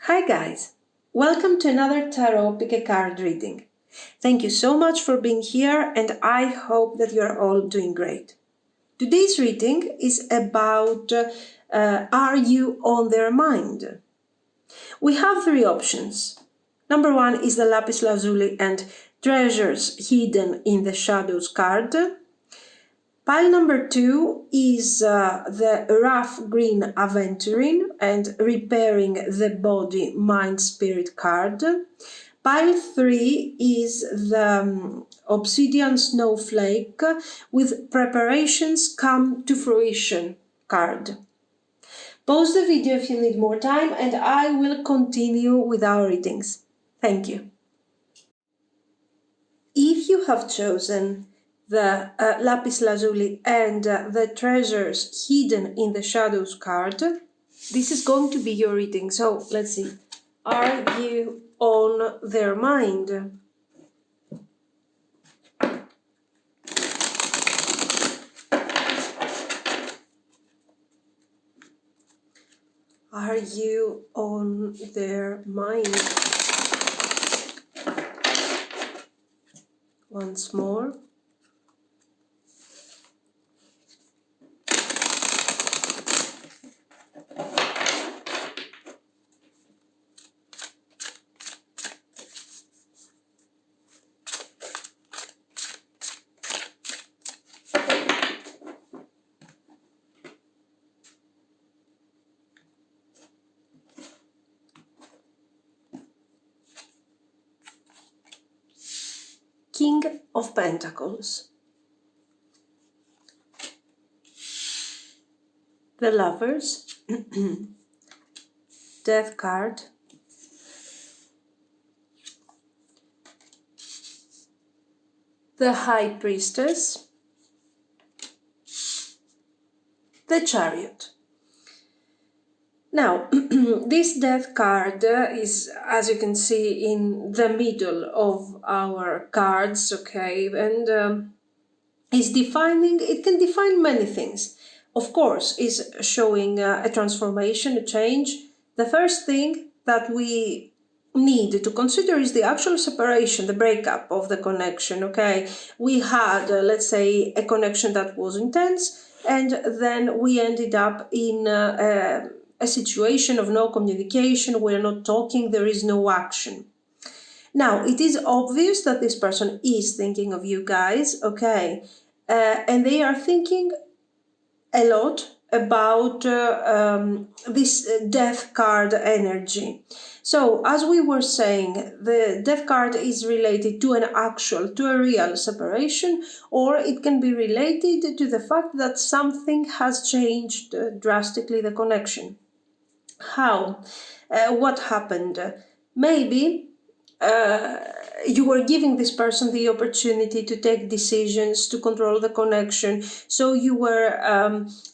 Hi guys, welcome to another Tarot Pick a Card reading. Thank you so much for being here and I hope that you're all doing great. Today's reading is about are you on their mind? We have three options. Number one is the Lapis Lazuli and Treasures Hidden in the Shadows card. Pile number two is the Rough Green Aventuring and Repairing the Body, Mind, Spirit card. Pile three is the Obsidian Snowflake with Preparations Come to Fruition card. Pause the video if you need more time and I will continue with our readings. Thank you. If you have chosen the Lapis Lazuli and the Treasures Hidden in the Shadows card, this is going to be your reading. So let's see. Are you on their mind? Are you on their mind? Once more. King of Pentacles. The Lovers. Death card. The High Priestess. The Chariot. Now, this Death card is, as you can see, in the middle of our cards, okay, and it can define many things. Of course, is showing a transformation, a change. The first thing that we need to consider is the actual separation, the breakup of the connection, okay? We had, let's say, a connection that was intense, and then we ended up in a situation of no communication, we're not talking, there is no action. Now, it is obvious that this person is thinking of you guys, okay? And they are thinking a lot about this death card energy. So, as we were saying, the death card is related to a real separation, or it can be related to the fact that something has changed drastically the connection. How? What happened? Maybe you were giving this person the opportunity to take decisions, to control the connection. So you were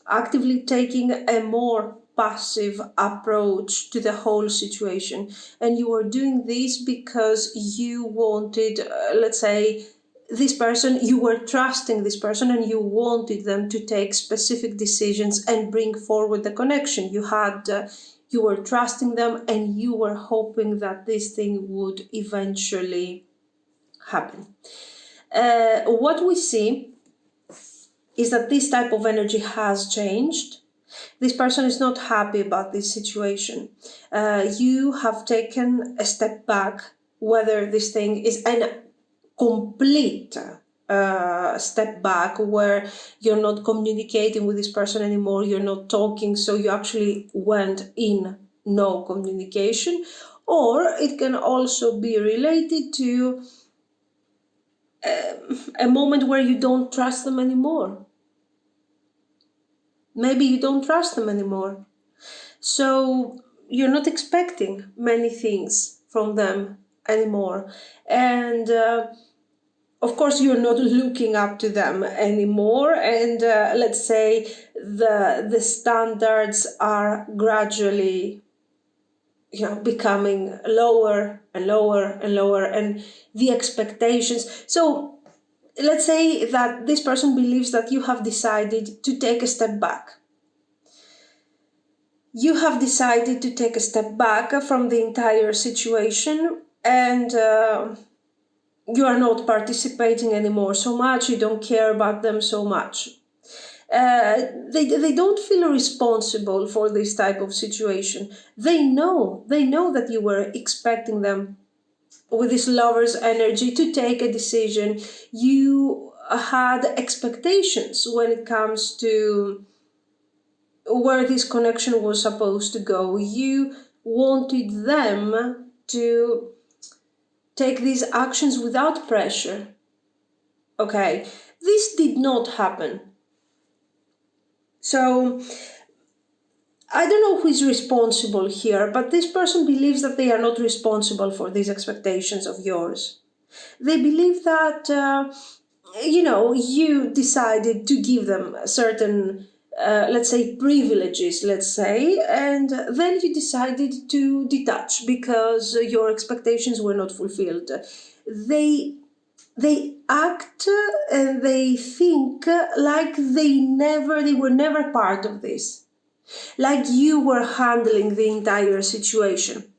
actively taking a more passive approach to the whole situation. And you were doing this because you wanted, let's say, this person, you were trusting this person and you wanted them to take specific decisions and bring forward the connection. You were trusting them and you were hoping that this thing would eventually happen. What we see is that this type of energy has changed. This person is not happy about this situation. You have taken a step back, whether this thing is a complete step back where you're not communicating with this person anymore, you're not talking, so you actually went in no communication, or it can also be related to a moment where you don't trust them anymore. Maybe you don't trust them anymore, so you're not expecting many things from them anymore, and of course, you're not looking up to them anymore, and let's say the standards are gradually, becoming lower and lower and lower, and the expectations. So let's say that this person believes that you have decided to take a step back. you have decided to take a step back from the entire situation, and you are not participating anymore so much, you don't care about them so much. They don't feel responsible for this type of situation. They know that you were expecting them with this lover's energy to take a decision. You had expectations when it comes to where this connection was supposed to go. You wanted them to take these actions without pressure. Okay, this did not happen. So I don't know who is responsible here, but this person believes that they are not responsible for these expectations of yours. They believe that, you decided to give them certain, let's say, privileges, let's say, and then you decided to detach because your expectations were not fulfilled. They they act and they think like they were never part of this, like you were handling the entire situation.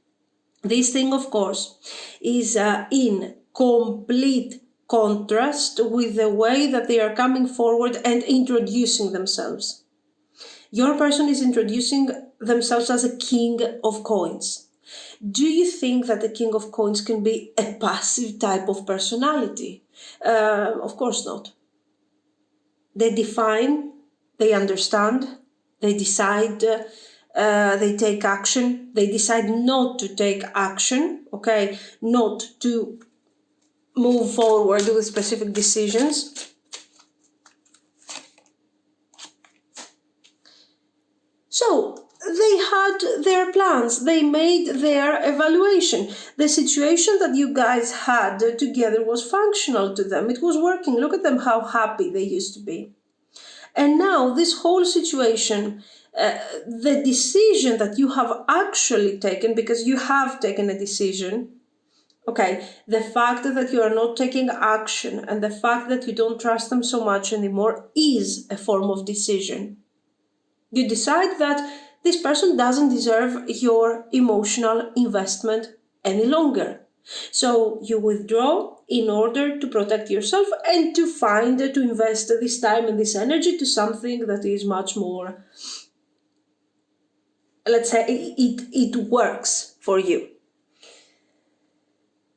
This thing, of course, is in complete contrast with the way that they are coming forward and introducing themselves. Your person is introducing themselves as a king of coins. Do you think that the king of coins can be a passive type of personality? Of course not. They define, they understand, they decide, they take action, they decide not to take action, okay, not to move forward with specific decisions. So they had their plans, they made their evaluation. The situation that you guys had together was functional to them, it was working. Look at them, how happy they used to be. And now this whole situation, the decision that you have actually taken, because you have taken a decision, okay, the fact that you are not taking action and the fact that you don't trust them so much anymore is a form of decision. You decide that this person doesn't deserve your emotional investment any longer. So you withdraw in order to protect yourself and to invest this time and this energy to something that is much more, let's say, it works for you.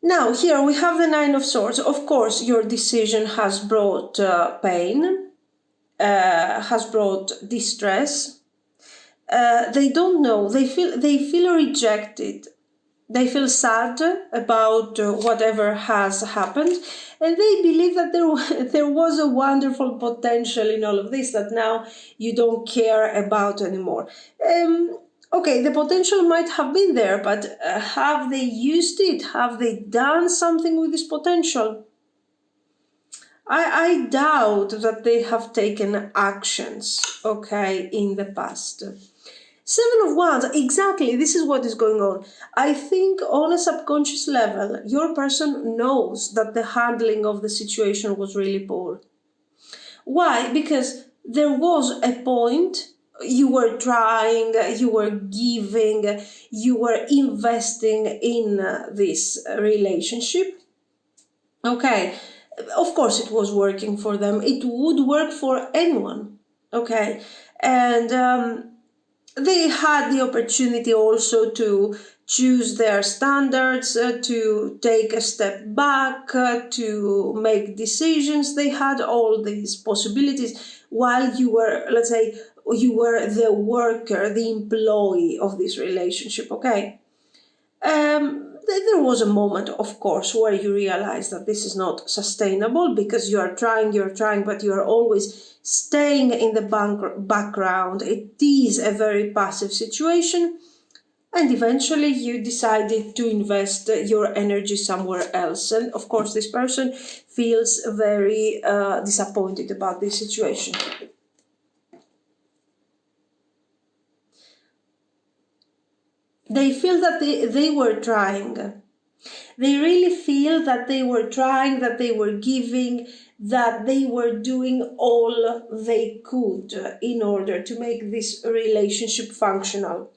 Now, here we have the Nine of Swords. Of course, your decision has brought pain, has brought distress. They don't know. They feel rejected. They feel sad about whatever has happened, and they believe that there was a wonderful potential in all of this that now you don't care about anymore. Okay, the potential might have been there, but have they used it? Have they done something with this potential? I doubt that they have taken actions, okay, in the past. Seven of Wands, exactly, this is what is going on. I think on a subconscious level, your person knows that the handling of the situation was really poor. Why? Because there was a point, you were trying, you were giving, you were investing in this relationship. Okay, of course it was working for them. It would work for anyone. Okay, and they had the opportunity also to choose their standards, to take a step back, to make decisions. They had all these possibilities while you were, let's say, you were the worker, the employee of this relationship, okay? There was a moment, of course, where you realize that this is not sustainable because you're trying, but you're always staying in the background. It is a very passive situation, and eventually you decided to invest your energy somewhere else. And of course, this person feels very disappointed about this situation. They feel that they were trying. They really feel that they were trying, that they were giving, that they were doing all they could in order to make this relationship functional.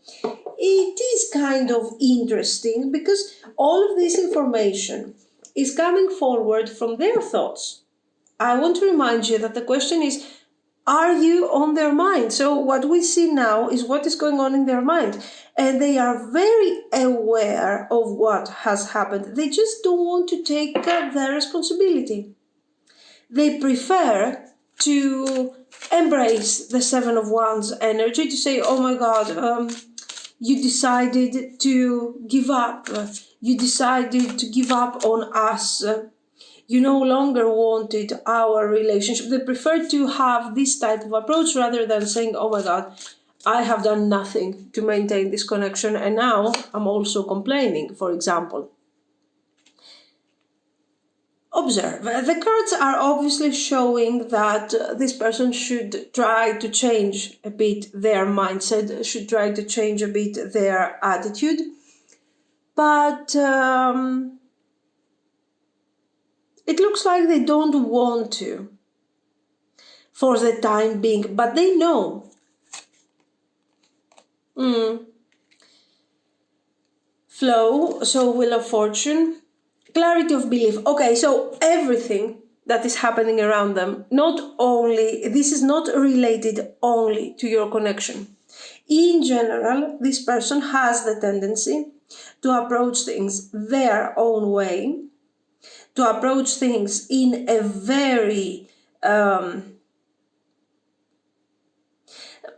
It is kind of interesting because all of this information is coming forward from their thoughts. I want to remind you that the question is, are you on their mind? So what we see now is what is going on in their mind. And they are very aware of what has happened. They just don't want to take their responsibility. They prefer to embrace the Seven of Wands energy, to say, oh my God, you decided to give up. You decided to give up on us. You no longer wanted our relationship. They prefer to have this type of approach rather than saying, oh my God, I have done nothing to maintain this connection and now I'm also complaining, for example. Observe. The cards are obviously showing that this person should try to change a bit their mindset, should try to change a bit their attitude. But it looks like they don't want to for the time being, but they know. Flow, so Wheel of Fortune, clarity of belief. Okay, so everything that is happening around them, this is not related only to your connection. In general, this person has the tendency to approach things their own way, to approach things in a very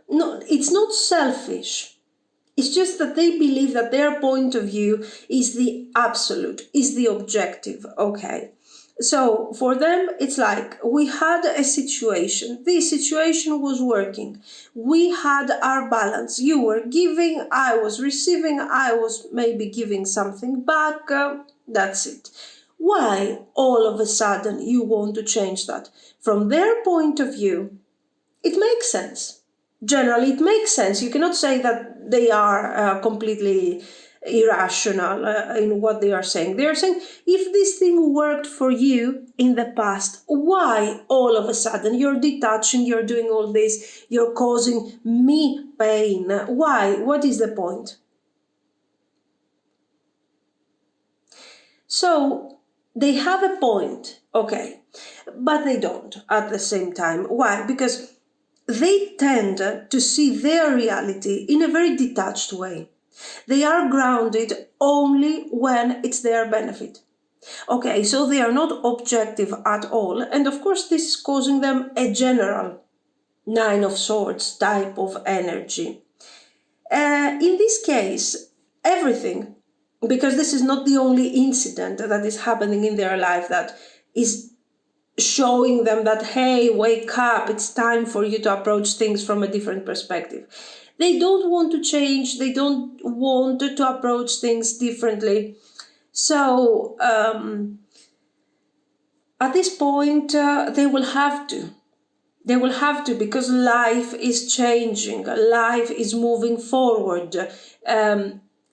no, it's not selfish. It's just that they believe that their point of view is the absolute, is the objective. Okay. So for them, it's like we had a situation. This situation was working. We had our balance. You were giving, I was receiving, I was maybe giving something back. That's it. Why all of a sudden you want to change that? From their point of view, it makes sense. Generally, it makes sense. You cannot say that they are completely irrational in what they are saying. They are saying, if this thing worked for you in the past, why all of a sudden you're detaching, you're doing all this, you're causing me pain? Why? What is the point? So they have a point, okay, but they don't at the same time. Why? Because they tend to see their reality in a very detached way. They are grounded only when it's their benefit. Okay, so they are not objective at all. And of course, this is causing them a general Nine of Swords type of energy. In this case, everything, because this is not the only incident that is happening in their life that is showing them that, hey, wake up, it's time for you to approach things from a different perspective. They don't want to change, they don't want to approach things differently. So at this point, they will have to. They will have to, because life is changing, life is moving forward.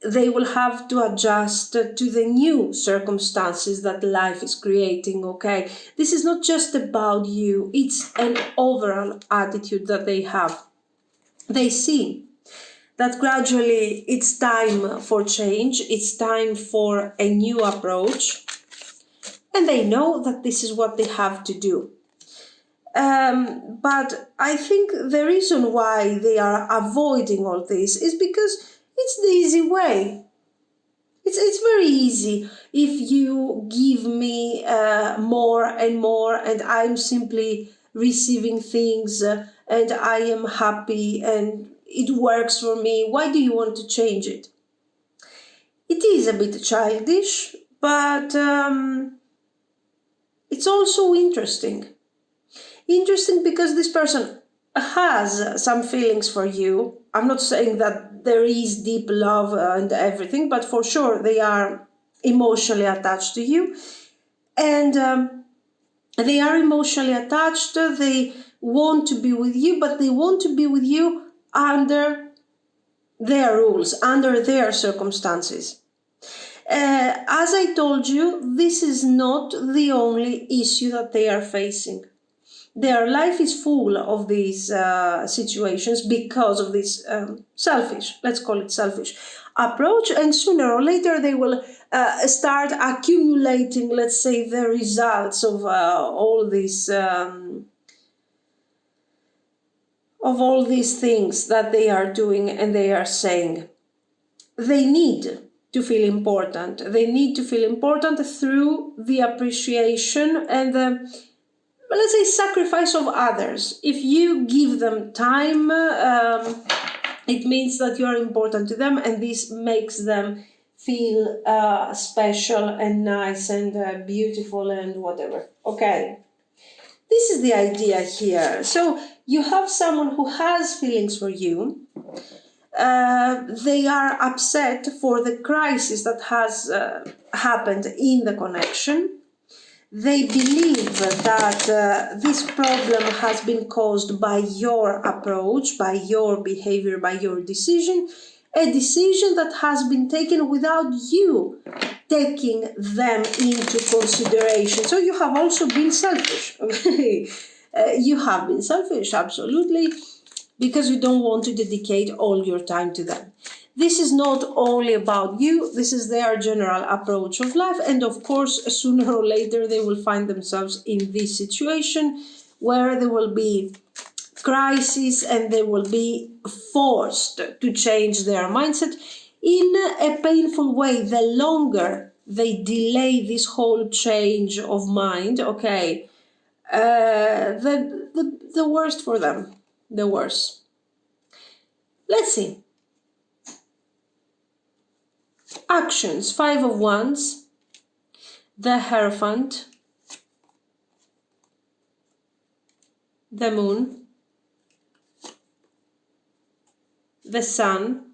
They will have to adjust to the new circumstances that life is creating, okay? This is not just about you, it's an overall attitude that they have. They see that gradually it's time for change, it's time for a new approach, and they know that this is what they have to do. But I think the reason why they are avoiding all this is because it's the easy way. It's very easy if you give me more and more and I'm simply receiving things and I am happy and it works for me. Why do you want to change it? It is a bit childish, but it's also interesting. Interesting because this person has some feelings for you. I'm not saying that there is deep love and everything, but for sure they are emotionally attached to you. And they are emotionally attached. They want to be with you, but they want to be with you under their rules, under their circumstances. As I told you, this is not the only issue that they are facing. Their life is full of these situations because of this selfish, let's call it selfish, approach, and sooner or later they will start accumulating, let's say, the results of all these things that they are doing and they are saying. They need to feel important. They need to feel important through the appreciation and the, let's say, sacrifice of others. If you give them time, it means that you are important to them, and this makes them feel special and nice and beautiful and whatever. Okay, this is the idea here. So you have someone who has feelings for you. They are upset for the crisis that has happened in the connection. They believe that this problem has been caused by your approach, by your behavior, by your decision, a decision that has been taken without you taking them into consideration. So you have also been selfish. You have been selfish, absolutely, because you don't want to dedicate all your time to them. This is not only about you, this is their general approach of life. And of course, sooner or later, they will find themselves in this situation where there will be crisis and they will be forced to change their mindset in a painful way. The longer they delay this whole change of mind, okay, the worst for them, the worst. Let's see. Actions, 5 of Wands, the Hierophant, the Moon, the Sun.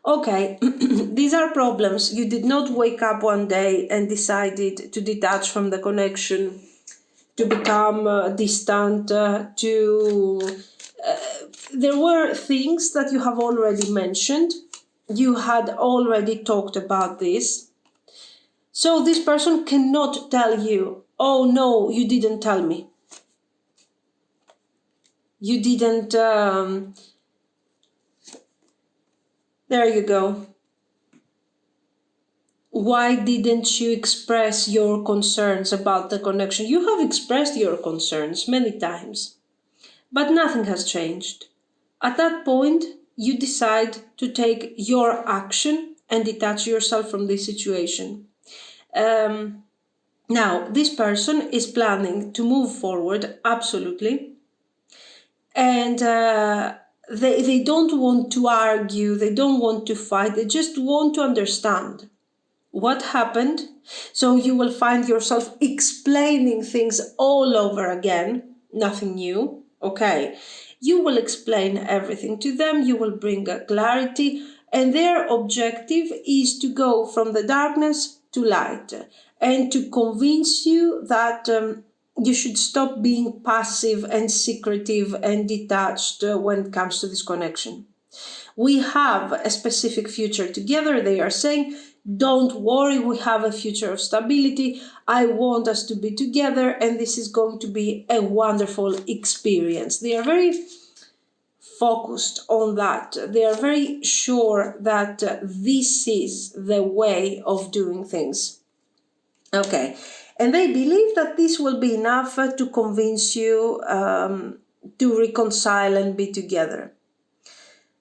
Okay, these are problems. You did not wake up one day and decided to detach from the connection, to become distant, there were things that you have already mentioned. You had already talked about this. So this person cannot tell you, oh no, you didn't tell me. You didn't, there you go. Why didn't you express your concerns about the connection? You have expressed your concerns many times, but nothing has changed. At that point, you decide to take your action and detach yourself from this situation. Now, this person is planning to move forward, absolutely. And they don't want to argue, they don't want to fight, they just want to understand what happened. So you will find yourself explaining things all over again, nothing new, okay? You will explain everything to them, you will bring clarity, and their objective is to go from the darkness to light and to convince you that you should stop being passive and secretive and detached when it comes to this connection. We have a specific future together, they are saying. Don't worry, we have a future of stability. I want us to be together, and this is going to be a wonderful experience. They are very focused on that. They are very sure that this is the way of doing things. Okay, and they believe that this will be enough to convince you to reconcile and be together.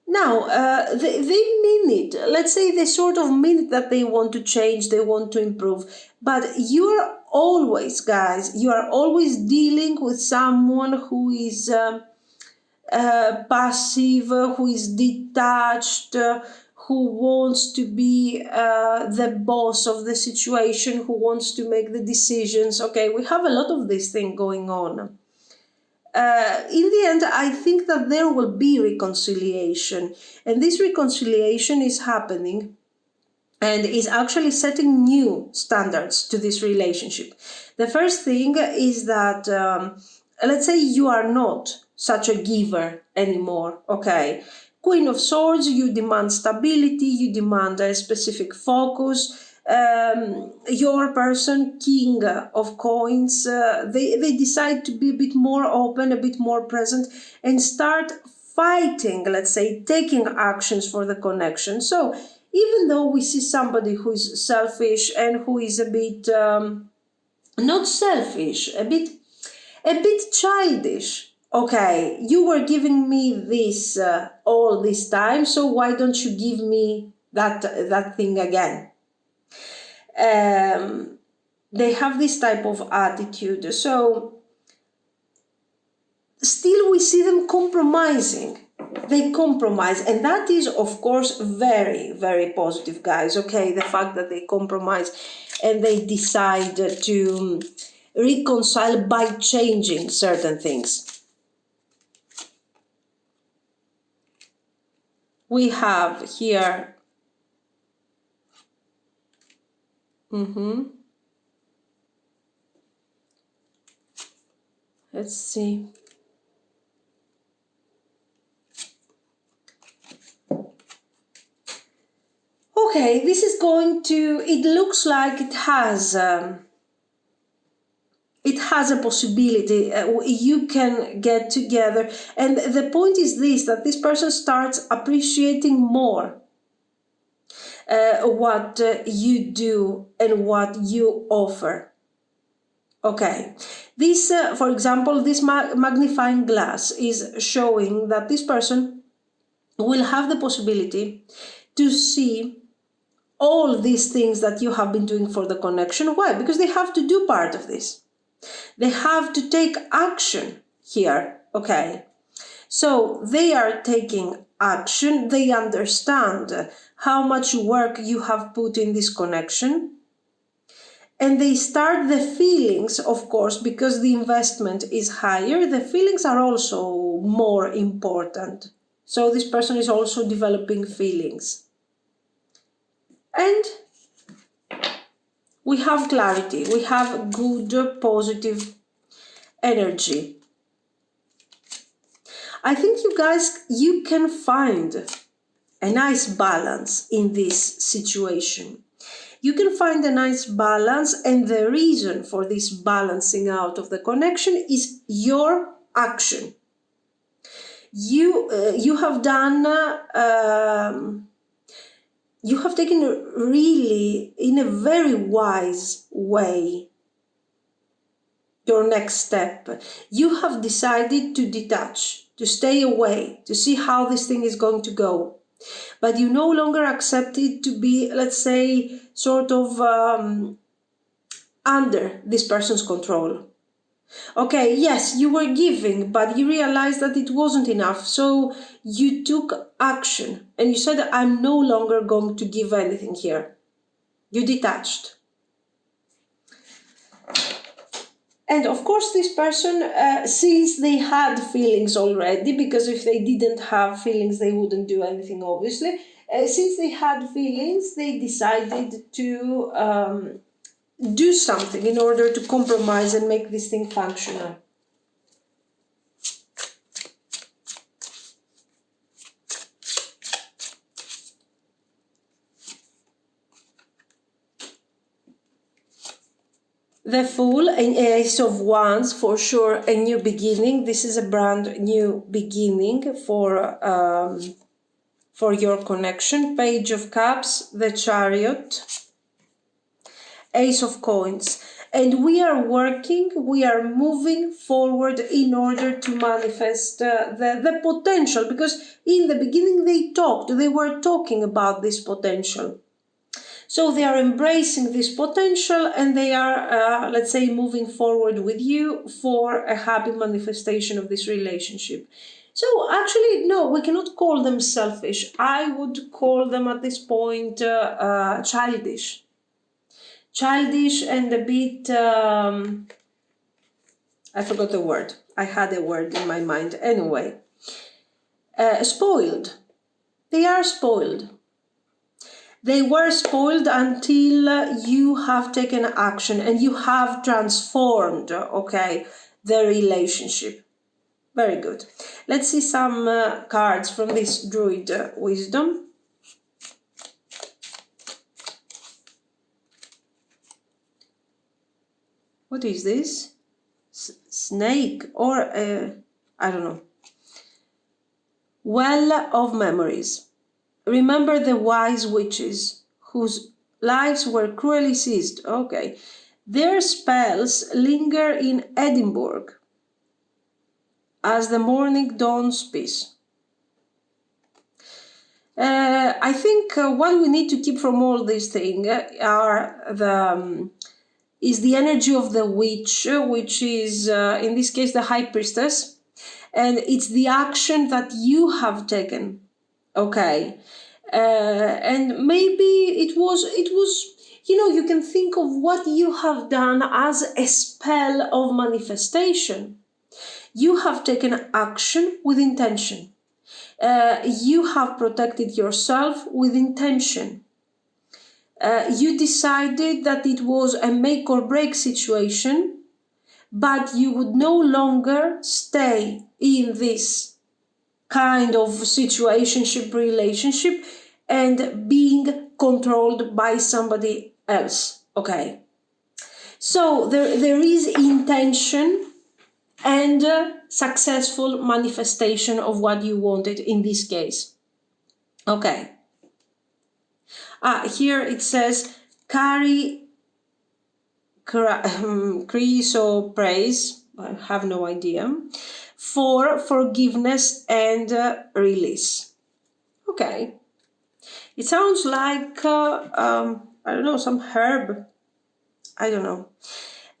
Now, they mean it. Let's say they sort of mean it, that they want to change, they want to improve. But you are always, guys, you are always dealing with someone who is passive, who is detached, who wants to be the boss of the situation, who wants to make the decisions. Okay, we have a lot of this thing going on. In the end, I think that there will be reconciliation, and this reconciliation is happening and is actually setting new standards to this relationship. The first thing is that, let's say you are not such a giver anymore, okay? Queen of Swords, you demand stability, you demand a specific focus, your person, King of Coins, they decide to be a bit more open, a bit more present, and start fighting, let's say, taking actions for the connection. So even though we see somebody who is selfish and who is a bit not selfish, a bit childish. Okay, you were giving me this all this time, so why don't you give me that thing again? They have this type of attitude. So still we see them compromising. They compromise, and that is of course very, very positive, guys. Okay, the fact that they compromise and they decide to reconcile by changing certain things. We have here let's see. Okay, this is going to, it looks like it has a possibility. You can get together, and the point is this, that this person starts appreciating more what you do and what you offer. Okay, this for example, this magnifying glass is showing that this person will have the possibility to see all these things that you have been doing for the connection. Why? Because they have to do part of this. They have to take action here. Okay. So they are taking action. They understand how much work you have put in this connection. And they start the feelings, of course, because the investment is higher. The feelings are also more important. So this person is also developing feelings. And we have clarity, we have good, positive energy. I think you guys, you can find a nice balance in this situation. You can find a nice balance, and the reason for this balancing out of the connection is your action. You have done you have taken really, in a very wise way, your next step. You have decided to detach, to stay away, to see how this thing is going to go. But you no longer accept it to be, let's say, sort of under this person's control. Okay, yes, you were giving, but you realized that it wasn't enough. So you took action and you said, I'm no longer going to give anything here. You detached. And of course, this person, since they had feelings already, because if they didn't have feelings, they wouldn't do anything, obviously. Since they had feelings, they decided to do something in order to compromise and make this thing functional. The Fool, an Ace of Wands, for sure, a new beginning. This is a brand new beginning for your connection. Page of Cups, the Chariot, Ace of Coins. And we are working, we are moving forward in order to manifest the potential, because in the beginning they were talking about this potential. So they are embracing this potential, and they are, let's say, moving forward with you for a happy manifestation of this relationship. So actually, no, we cannot call them selfish. I would call them at this point childish. Childish and a bit, I forgot the word. I had a word in my mind. Anyway, spoiled. They are spoiled. They were spoiled until you have taken action and you have transformed, okay, the relationship. Very good. Let's see some cards from this Druid wisdom. What is this? Snake or I don't know. Well of memories. Remember the wise witches whose lives were cruelly seized. Okay. Their spells linger in Edinburgh as the morning dawns peace. I think what we need to keep from all these things is the energy of the witch, which is in this case the high priestess, and it's the action that you have taken. Okay, and maybe it was you can think of what you have done as a spell of manifestation. You have taken action with intention. You have protected yourself with intention. You decided that it was a make or break situation, but you would no longer stay in this kind of situationship relationship and being controlled by somebody else. Okay. So there is intention and successful manifestation of what you wanted in this case. Okay. Here it says carry praise. I have no idea. For forgiveness and release. Okay. It sounds like I don't know, some herb. I don't know.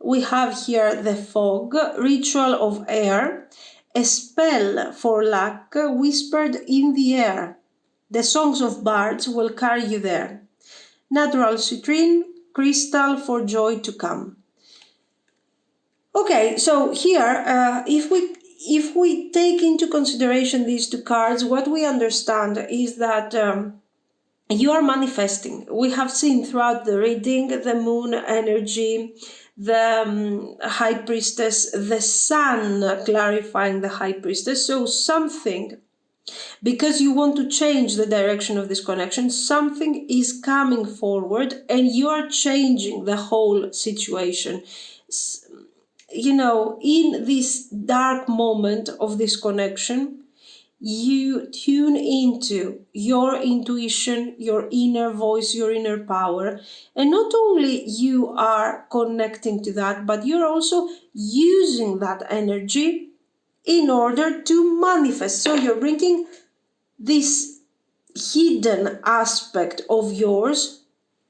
We have here the fog, ritual of air, a spell for luck whispered in the air. The songs of bards will carry you there. Natural citrine, crystal for joy to come. Okay, so here, if we take into consideration these two cards, what we understand is that you are manifesting. We have seen throughout the reading the moon energy, the high priestess, the sun clarifying the high priestess. So something, because you want to change the direction of this connection, something is coming forward and you are changing the whole situation. In this dark moment of this connection, you tune into your intuition, your inner voice, your inner power. And not only you are connecting to that, but you're also using that energy in order to manifest. So you're bringing this hidden aspect of yours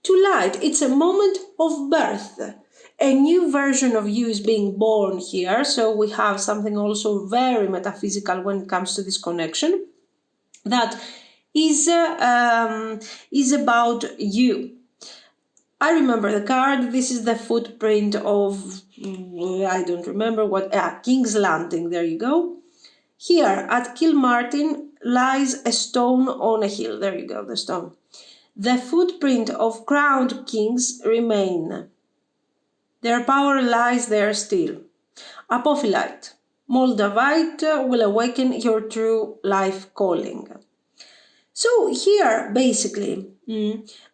to light. It's a moment of birth. A new version of you is being born here. So we have something also very metaphysical when it comes to this connection that is about you. I remember the card. This is the footprint of, I don't remember what, King's Landing. There you go. Here at Kilmartin lies a stone on a hill. There you go, the stone. The footprint of crowned kings remain. Their power lies there still. Apophilite, Moldavite will awaken your true life calling. So here, basically,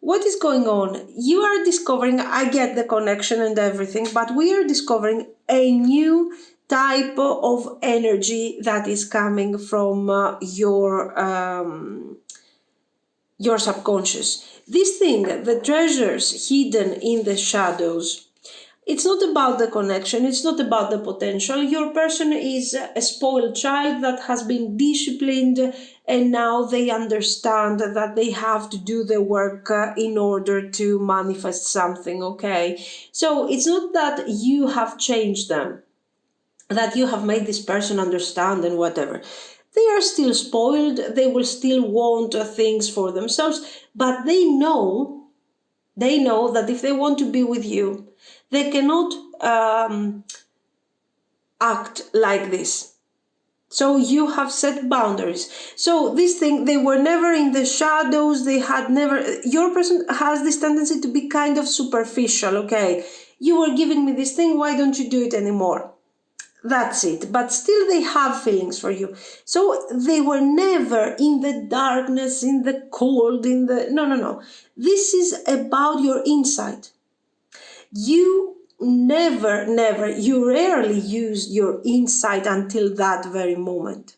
what is going on? You are discovering, I get the connection and everything, but we are discovering a new type of energy that is coming from your subconscious. This thing, the treasures hidden in the shadows, it's not about the connection, it's not about the potential. Your person is a spoiled child that has been disciplined and now they understand that they have to do the work in order to manifest something, okay? So it's not that you have changed them, that you have made this person understand and whatever. They are still spoiled, they will still want things for themselves, but they know that if they want to be with you, they cannot act like this. So you have set boundaries. So this thing, they were never in the shadows, your person has this tendency to be kind of superficial, okay? You were giving me this thing, why don't you do it anymore? That's it. But still they have feelings for you. So they were never in the darkness, in the cold, No. This is about your insight. You never, you rarely use your insight until that very moment,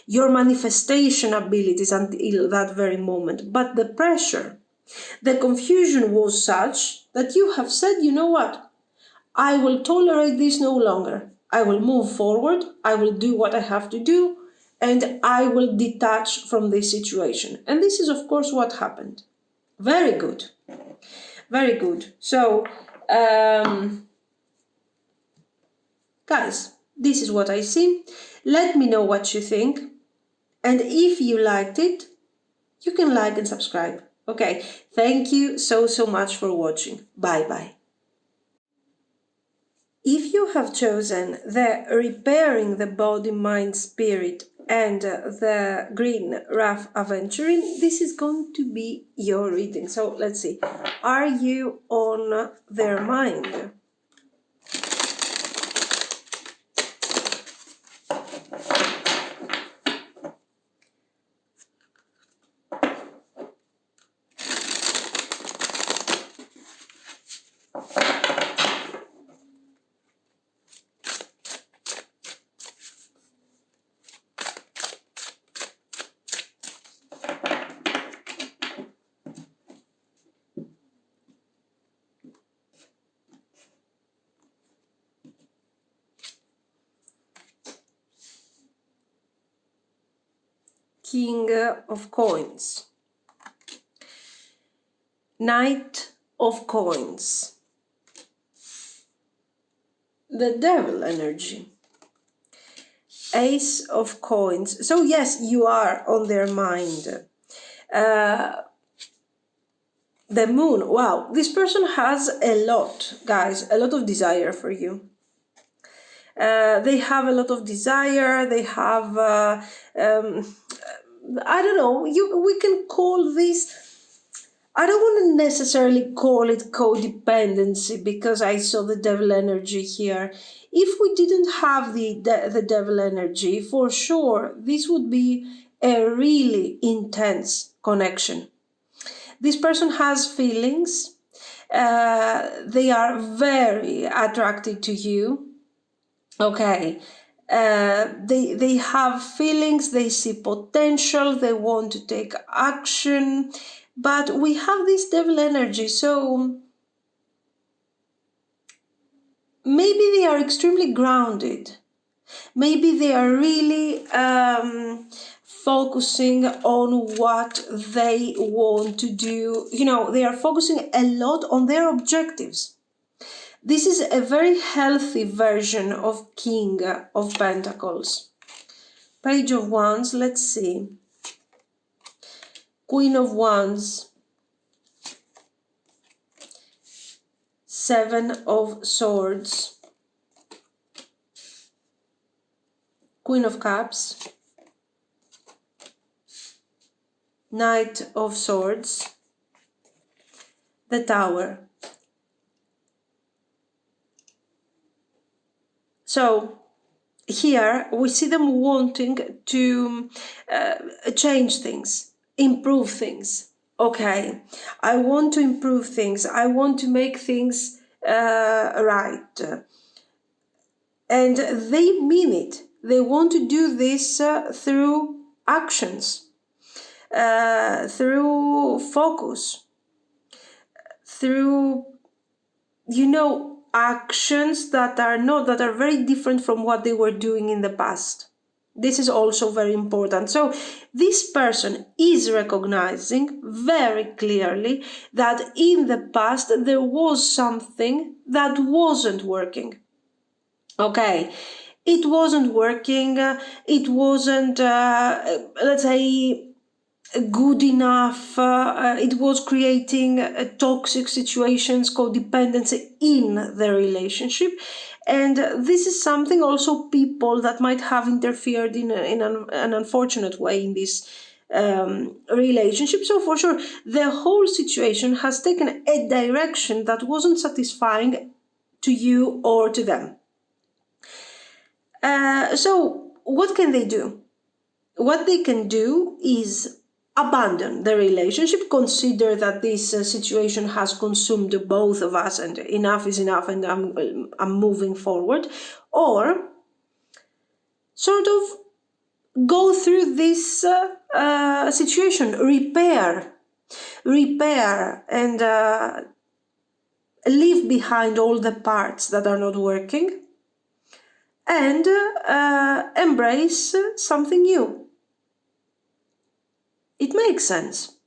your manifestation abilities until that very moment. But the pressure, the confusion was such that you have said, you know what, I will tolerate this no longer. I will move forward, I will do what I have to do, and I will detach from this situation. And this is, of course, what happened. Very good. Very good. So, guys, this is what I see. Let me know what you think. And if you liked it, you can like and subscribe. Okay, thank you so much for watching. Bye bye. If you have chosen the Repairing the Body, Mind, Spirit and the Green Rough Aventuring, this is going to be your reading. So let's see. Are you on their mind? King of Coins, Knight of Coins, the Devil energy, Ace of Coins. So yes, you are on their mind. The Moon. Wow, this person has a lot, guys, a lot of desire for you. They have a lot of desire. They have, I don't know, we can call this, I don't want to necessarily call it codependency because I saw the devil energy here. If we didn't have the devil energy, for sure, this would be a really intense connection. This person has feelings. They are very attracted to you. Okay. They have feelings, they see potential, they want to take action, but we have this devil energy, so maybe they are extremely grounded. Maybe they are really focusing on what they want to do. You know, they are focusing a lot on their objectives. This is a very healthy version of King of Pentacles. Page of Wands, let's see. Queen of Wands. Seven of Swords. Queen of Cups. Knight of Swords. The Tower. So here we see them wanting to change things, improve things. Okay, I want to improve things. I want to make things right. And they mean it. They want to do this through actions, through focus, through, actions that are very different from what they were doing in the past. This is also very important. So this person is recognizing very clearly that in the past there was something that wasn't working. Okay, it wasn't working, it wasn't, let's say, good enough, it was creating toxic situations, codependency in the relationship. And this is something also people that might have interfered in an unfortunate way in this relationship. So for sure, the whole situation has taken a direction that wasn't satisfying to you or to them. So what can they do? What they can do is abandon the relationship, consider that this situation has consumed both of us and enough is enough and I'm moving forward, or sort of go through this situation, repair and leave behind all the parts that are not working and embrace something new. It makes sense.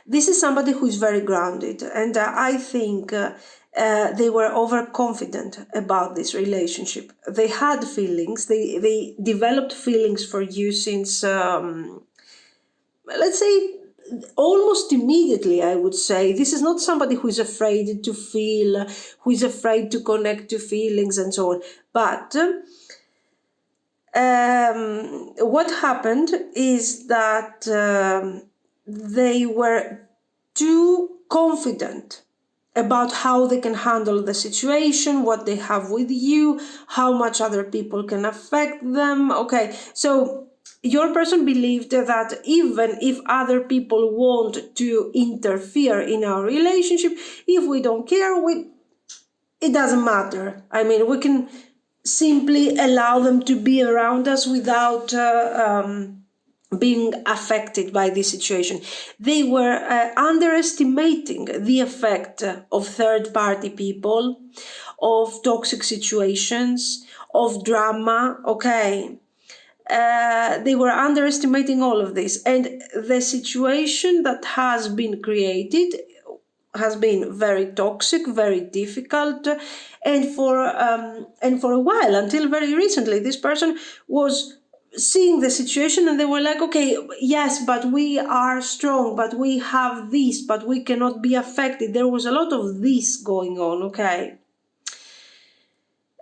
This is somebody who is very grounded, and I think they were overconfident about this relationship. They had feelings, they developed feelings for you since, let's say, almost immediately, I would say. This is not somebody who is afraid to feel, who is afraid to connect to feelings and so on. But what happened is that they were too confident about how they can handle the situation, what they have with you, how much other people can affect them. Okay, so your person believed that even if other people want to interfere in our relationship, if we don't care, it doesn't matter. I mean, we can simply allow them to be around us without being affected by this situation. They were underestimating the effect of third-party people, of toxic situations, of drama. Okay. They were underestimating all of this, and the situation that has been created has been very toxic, very difficult, and for a while, until very recently, this person was seeing the situation and they were like, okay, yes, but we are strong, but we have this, but we cannot be affected. There was a lot of this going on. Okay.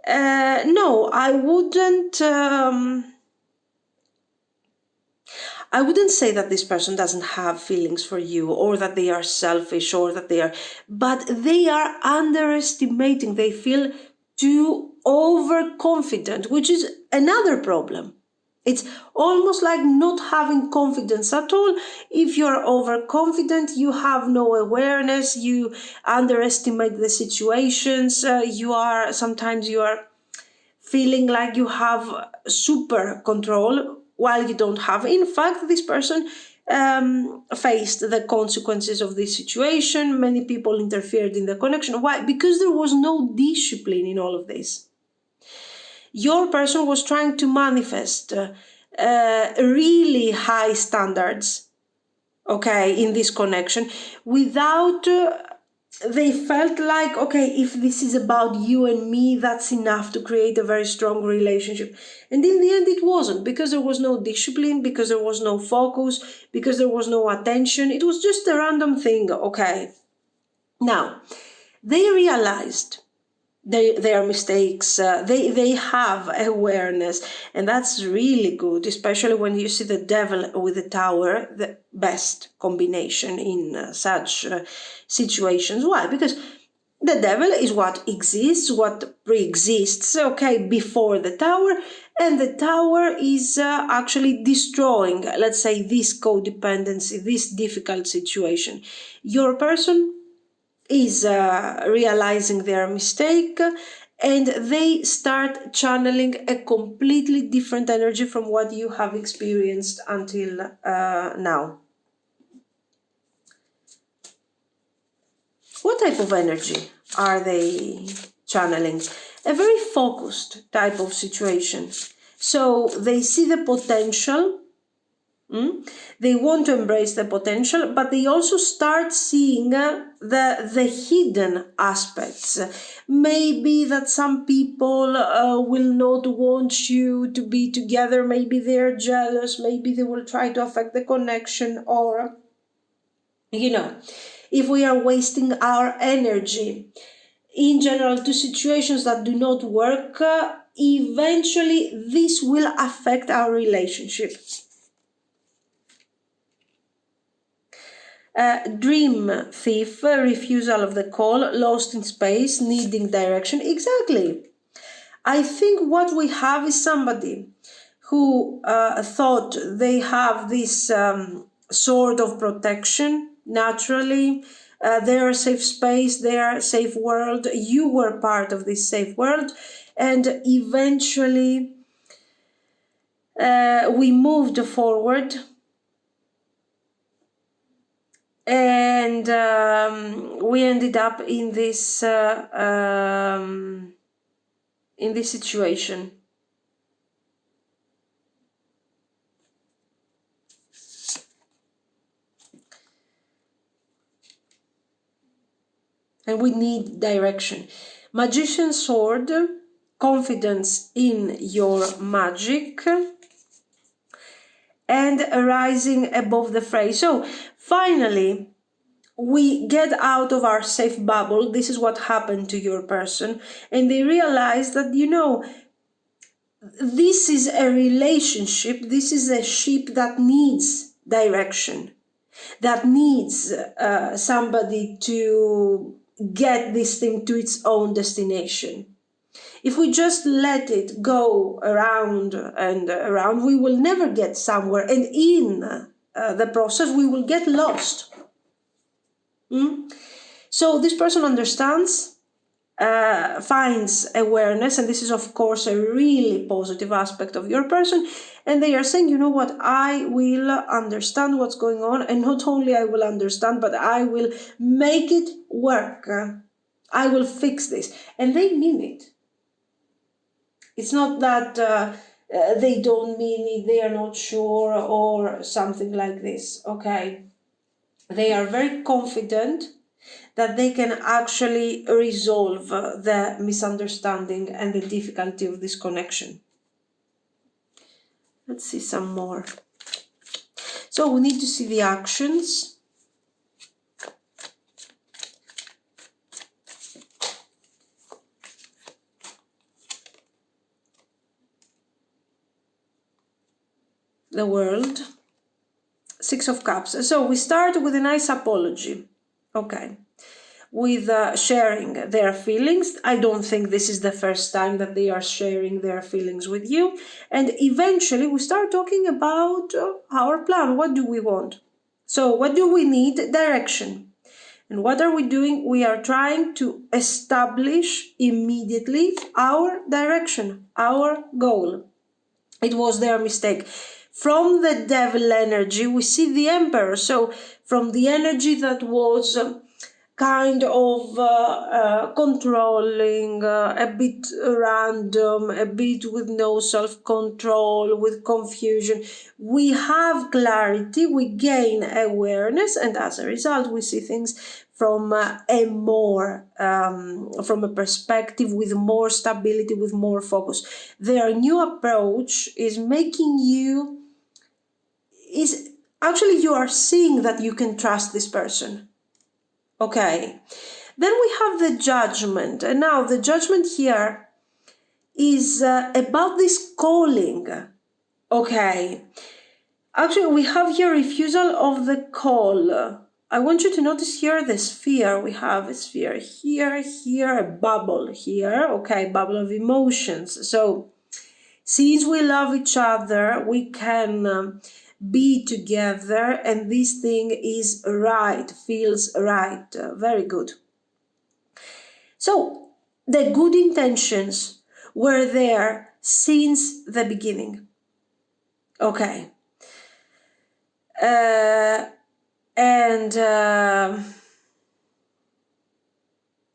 No, I wouldn't say that this person doesn't have feelings for you or that they are selfish or that they are, but they are underestimating. They feel too overconfident, which is another problem. It's almost like not having confidence at all. If you're overconfident, you have no awareness, you underestimate the situations, sometimes you are feeling like you have super control while you don't have. In fact, this person faced the consequences of this situation. Many people interfered in the connection. Why? Because there was no discipline in all of this. Your person was trying to manifest really high standards, okay, in this connection without they felt like, okay, if this is about you and me, that's enough to create a very strong relationship. And in the end, it wasn't, because there was no discipline, because there was no focus, because there was no attention. It was just a random thing, okay? Now, they realized their mistakes. They have awareness, and that's really good, especially when you see the devil with the tower, the best combination in such situations. Why? Because the devil is what exists, what pre-exists, okay, before the tower, and the tower is actually destroying, let's say, this codependency, this difficult situation. Your person is realizing their mistake, and they start channeling a completely different energy from what you have experienced until now. What type of energy are they channeling? A very focused type of situation. So they see the potential. They want to embrace the potential, but they also start seeing the hidden aspects. Maybe that some people will not want you to be together. Maybe they're jealous. Maybe they will try to affect the connection. Or, if we are wasting our energy in general to situations that do not work, eventually this will affect our relationship. Dream thief, refusal of the call, lost in space, needing direction. Exactly. I think what we have is somebody who thought they have this sort of protection naturally. Their safe space, their safe world. You were part of this safe world, and eventually we moved forward, and we ended up in this situation. And we need direction. Magician sword, confidence in your magic, and rising above the fray. So finally, we get out of our safe bubble. This is what happened to your person. And they realize that, this is a relationship, this is a ship that needs direction, that needs somebody to get this thing to its own destination. If we just let it go around and around, we will never get somewhere. And in the process, we will get lost. So this person understands, finds awareness, and this is of course a really positive aspect of your person, and they are saying, you know what, I will understand what's going on, and not only I will understand, but I will make it work. I will fix this. And they mean it. It's not that they don't mean it, they are not sure or something like this, okay? They are very confident that they can actually resolve the misunderstanding and the difficulty of this connection. Let's see some more. So we need to see the actions. The world. Six of Cups. So we start with a nice apology. Okay. With sharing their feelings. I don't think this is the first time that they are sharing their feelings with you. And eventually we start talking about our plan. What do we want? So what do we need? Direction. And what are we doing? We are trying to establish immediately our direction, our goal. It was their mistake. From the devil energy, we see the Emperor. So from the energy that was kind of controlling, a bit random, a bit with no self-control, with confusion, we have clarity, we gain awareness, and as a result we see things from from a perspective with more stability, with more focus. Their new approach is making you, is actually you are seeing that you can trust this person. Okay, then we have the Judgment, and now the Judgment here is about this calling. Okay, actually we have here refusal of the call. I want you to notice here the sphere. We have a sphere here, here, a bubble here. Okay, bubble of emotions. So since we love each other, we can be together, and this thing is right, feels right. Very good. So the good intentions were there since the beginning. Okay.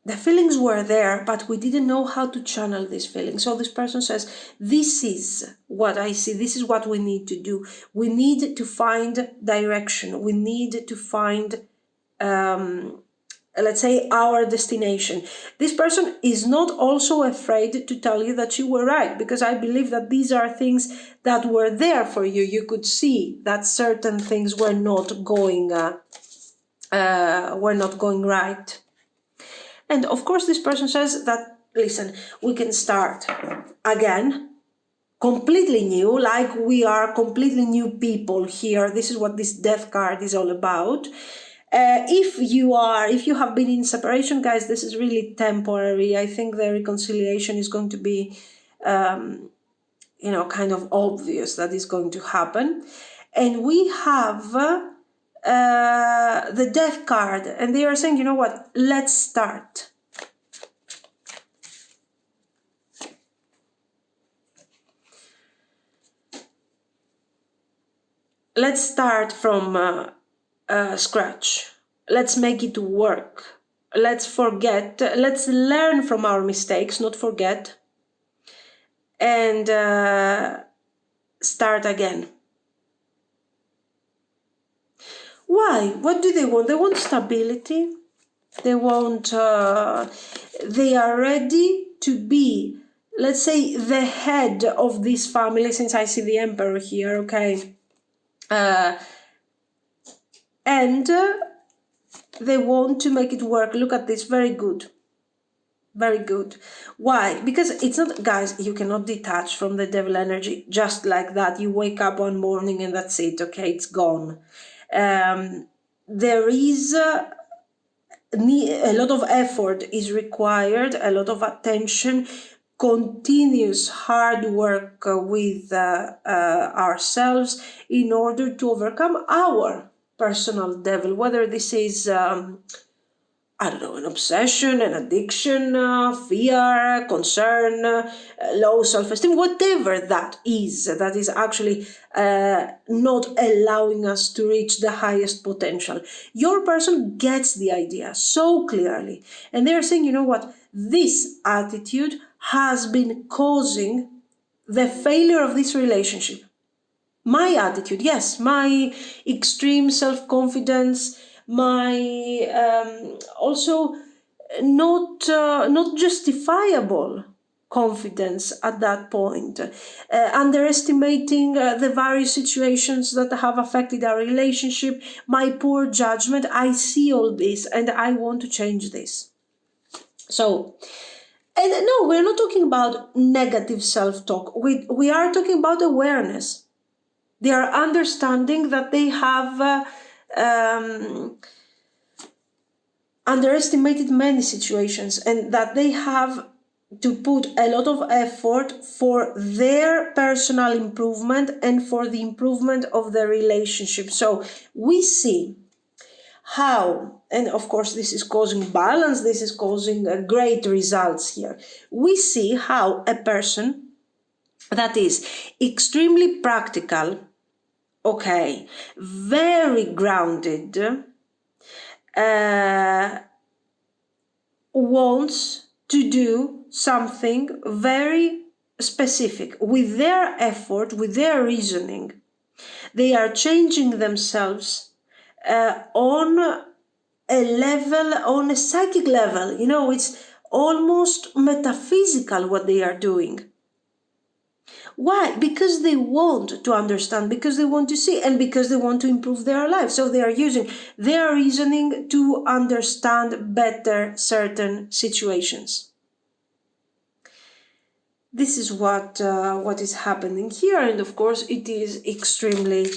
The feelings were there, but we didn't know how to channel these feelings. So this person says, this is what I see. This is what we need to do. We need to find direction. We need to find, let's say, our destination. This person is not also afraid to tell you that you were right, because I believe that these are things that were there for you. You could see that certain things were not going right. And of course, this person says that, listen, we can start again, completely new, like we are completely new people here. This is what this Death card is all about. If you have been in separation, guys, this is really temporary. I think the reconciliation is going to be, kind of obvious that is going to happen. And we have the Death card, and they are saying, you know what, let's start. Let's start from scratch. Let's make it work. Let's forget. Let's learn from our mistakes, not forget. And start again. Why? What do they want? They want stability. They want, they are ready to be, let's say, the head of this family, since I see the Emperor here, okay? And they want to make it work. Look at this, very good. Very good. Why? Because it's not, guys, you cannot detach from the devil energy just like that. You wake up one morning and that's it, okay? It's gone. There is a lot of effort is required, a lot of attention, continuous hard work with ourselves in order to overcome our personal devil, whether this is I don't know, an obsession, an addiction, fear, concern, low self-esteem, whatever that is actually not allowing us to reach the highest potential. Your person gets the idea so clearly. And they're saying, you know what, this attitude has been causing the failure of this relationship. My attitude, yes, my extreme self-confidence, my also not justifiable confidence at that point, underestimating the various situations that have affected our relationship, my poor judgment. I see all this and I want to change this. So, and no, we're not talking about negative self-talk. We are talking about awareness. They are understanding that they have underestimated many situations and that they have to put a lot of effort for their personal improvement and for the improvement of the relationship. So we see how, and of course this is causing balance, this is causing great results here. We see how a person that is extremely practical, okay, very grounded, wants to do something very specific. With their effort, with their reasoning, they are changing themselves on a level, on a psychic level. You know, it's almost metaphysical what they are doing. Why? Because they want to understand, because they want to see, and because they want to improve their life. So they are using their reasoning to understand better certain situations. This is what is happening here, and of course it is extremely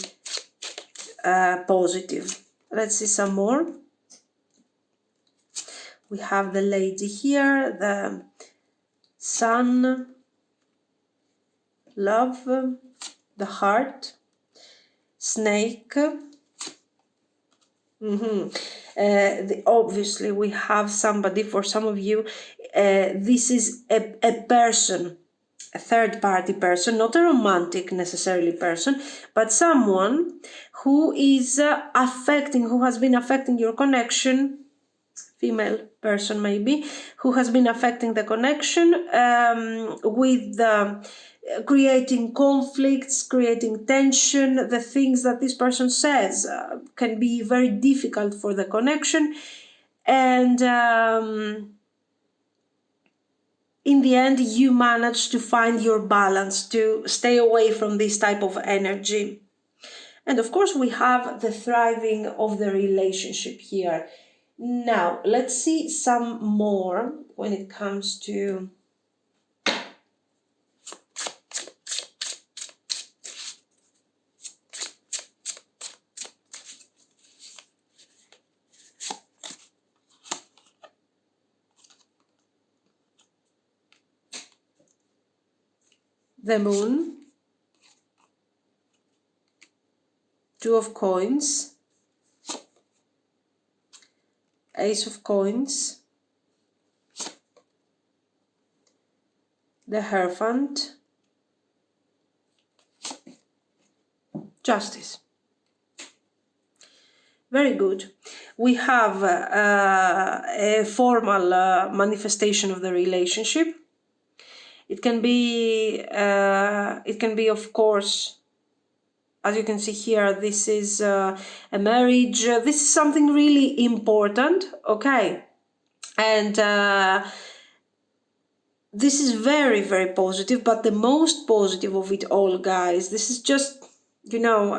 positive. Let's see some more. We have the lady here, the sun, love, the heart, snake. Obviously we have somebody, for some of you, this is a person, a third party person, not a romantic necessarily person, but someone who is who has been affecting your connection, female person maybe, who has been affecting the connection with creating conflicts, creating tension. The things that this person says can be very difficult for the connection, and in the end you manage to find your balance, to stay away from this type of energy. And of course we have the thriving of the relationship here. Now let's see some more when it comes to the moon, two of coins, Ace of Coins, the Hierophant, Justice. Very good. We have a formal manifestation of the relationship. It can be, of course, as you can see here, this is a marriage. This is something really important, okay? And this is very, very positive, but the most positive of it all, guys, this is just, you know,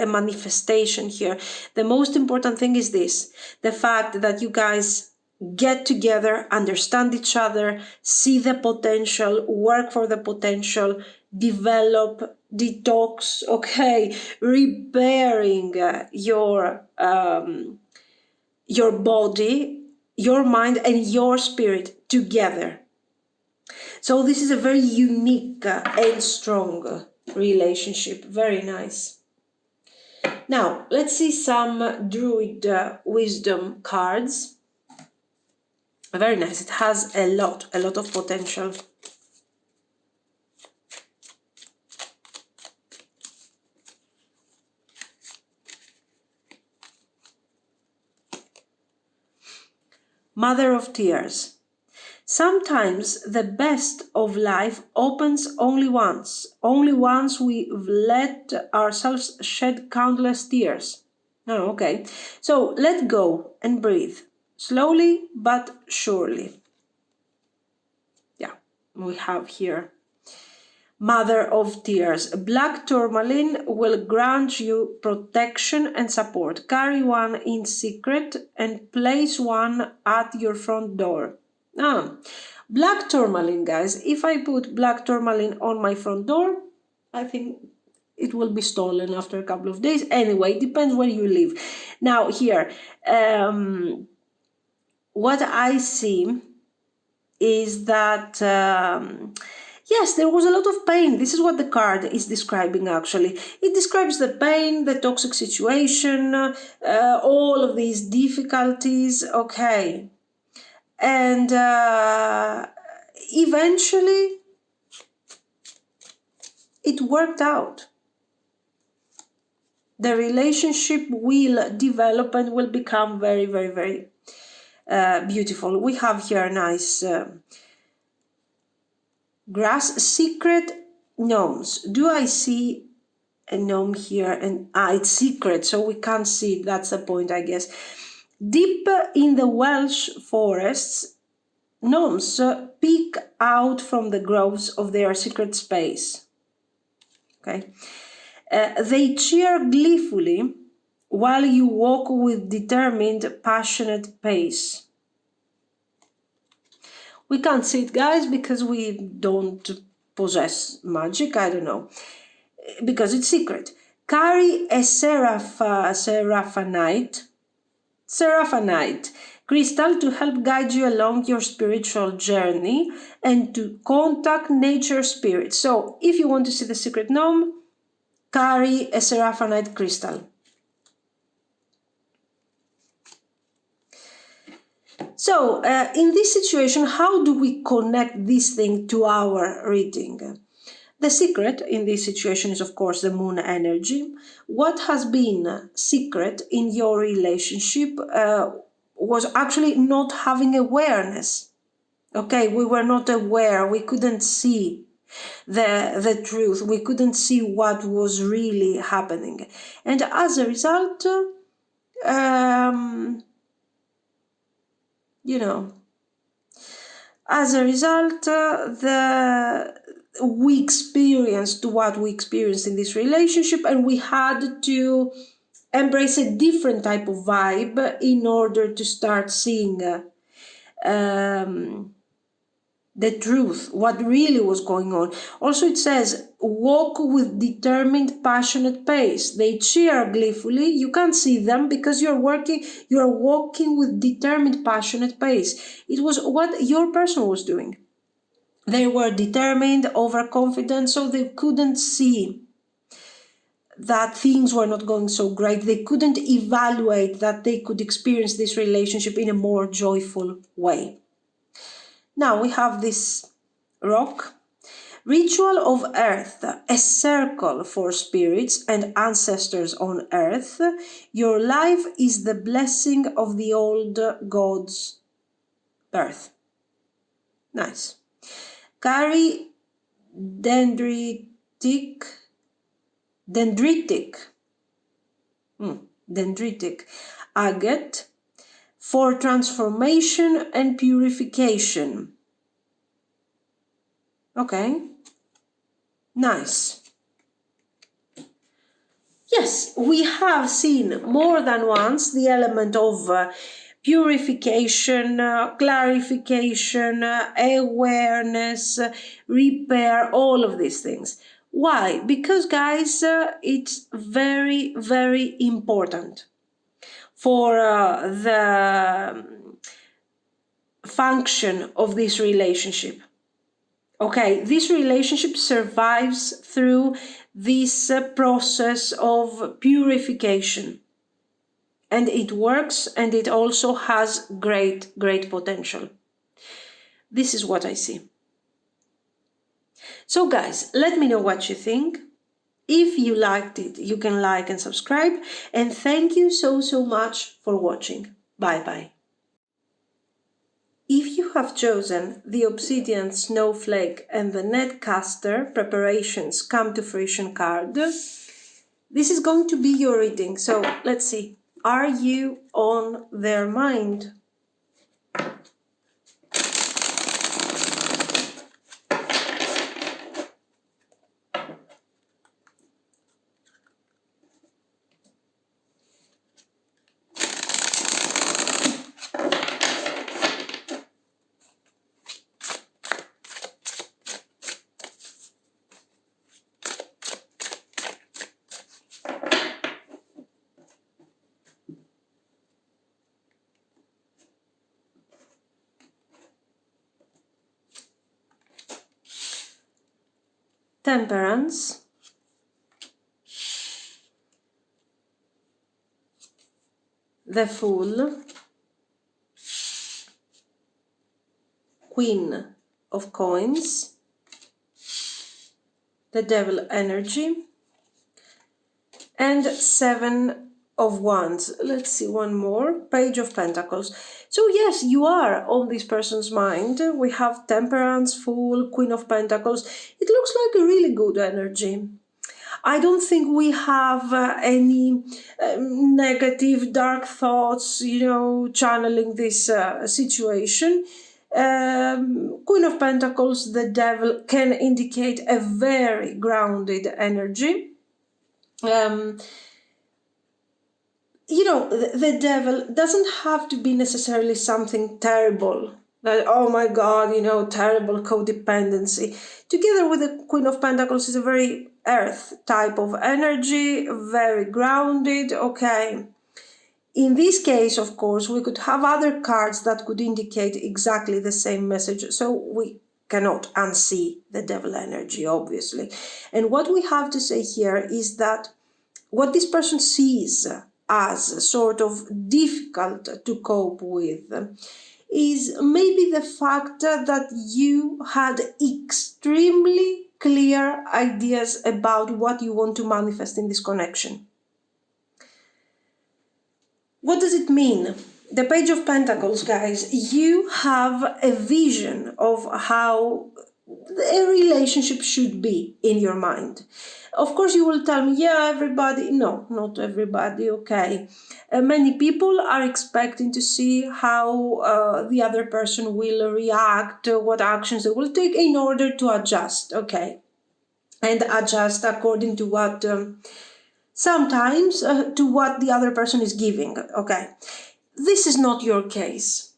a manifestation here. The most important thing is this, the fact that you guys get together, understand each other, see the potential, work for the potential, develop, detox, okay, repairing your body, your mind, and your spirit together. So this is a very unique and strong relationship. Very nice. Now, let's see some Druid wisdom cards. Very nice. It has a lot of potential. Mother of Tears. Sometimes the best of life opens only once. Only once we've let ourselves shed countless tears. Oh, okay. So let go and breathe. Slowly but surely. Yeah, we have here. Mother of Tears. Black tourmaline will grant you protection and support. Carry one in secret and place one at your front door. Black tourmaline, guys. If I put black tourmaline on my front door, I think it will be stolen after a couple of days. Anyway, depends where you live. Now here, what I see is that yes, there was a lot of pain. This is what the card is describing, actually. It describes the pain, the toxic situation, all of these difficulties, okay. And eventually, it worked out. The relationship will develop and will become very, very, very beautiful. We have here a nice grass. Secret gnomes. Do I see a gnome here? And it's secret, so we can't see it. That's the point, I guess. Deep in the Welsh forests, gnomes peek out from the groves of their secret space. Okay. They cheer gleefully while you walk with determined, passionate pace. We can't see it, guys, because we don't possess magic. I don't know. Because it's secret. Carry a seraphanite crystal to help guide you along your spiritual journey and to contact nature spirits. So if you want to see the secret gnome, carry a seraphanite crystal. So in this situation, how do we connect this thing to our reading? The secret in this situation is, of course, the moon energy. What has been secret in your relationship was actually not having awareness. Okay, we were not aware. We couldn't see the truth. We couldn't see what was really happening. And as a result, we experienced what we experienced in this relationship, and we had to embrace a different type of vibe in order to start seeing the truth, what really was going on. Also, it says, walk with determined, passionate pace. They cheer gleefully. You can't see them because you're walking with determined, passionate pace. It was what your person was doing. They were determined, overconfident, so they couldn't see that things were not going so great. They couldn't evaluate that they could experience this relationship in a more joyful way. Now we have this rock. Ritual of Earth, a circle for spirits and ancestors on Earth. Your life is the blessing of the old gods' birth. Nice. Carry dendritic agate for transformation and purification. Okay, nice. Yes, we have seen more than once the element of purification, clarification, awareness, repair, all of these things. Why? Because, guys, it's very, very important for the function of this relationship. Okay, this relationship survives through this process of purification. And it works, and it also has great, great potential. This is what I see. So guys, let me know what you think. If you liked it, you can like and subscribe. And thank you so, so much for watching. Bye-bye. If you have chosen the Obsidian Snowflake and the Netcaster Preparations Come to Fruition card, this is going to be your reading. So let's see. Are you on their mind? Temperance, the Fool, Queen of Coins, the Devil Energy, and Seven of Wands. Let's see one more. Page of Pentacles. So yes, you are on this person's mind. We have Temperance, Fool, Queen of Pentacles. It looks like a really good energy. I don't think we have any negative, dark thoughts, channeling this situation. Queen of Pentacles, the Devil, can indicate a very grounded energy. The devil doesn't have to be necessarily something terrible. That, oh my God, terrible codependency. Together with the Queen of Pentacles is a very earth type of energy, very grounded, okay. In this case, of course, we could have other cards that could indicate exactly the same message. So we cannot unsee the devil energy, obviously. And what we have to say here is that what this person sees as sort of difficult to cope with is maybe the fact that you had extremely clear ideas about what you want to manifest in this connection. What does it mean? The Page of Pentacles, guys, you have a vision of how a relationship should be in your mind. Of course, you will tell me, yeah, everybody. No, not everybody, okay. Many people are expecting to see how the other person will react, what actions they will take in order to adjust, okay. And adjust according to what, sometimes to what the other person is giving, okay. This is not your case.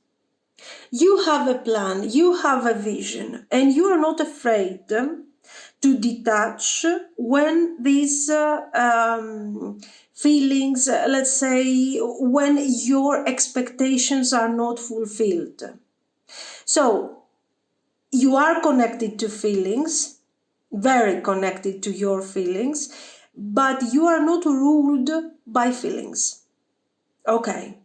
You have a plan, you have a vision, and you are not afraid to detach when these feelings, let's say, when your expectations are not fulfilled. So, you are connected to feelings, very connected to your feelings, but you are not ruled by feelings. Okay,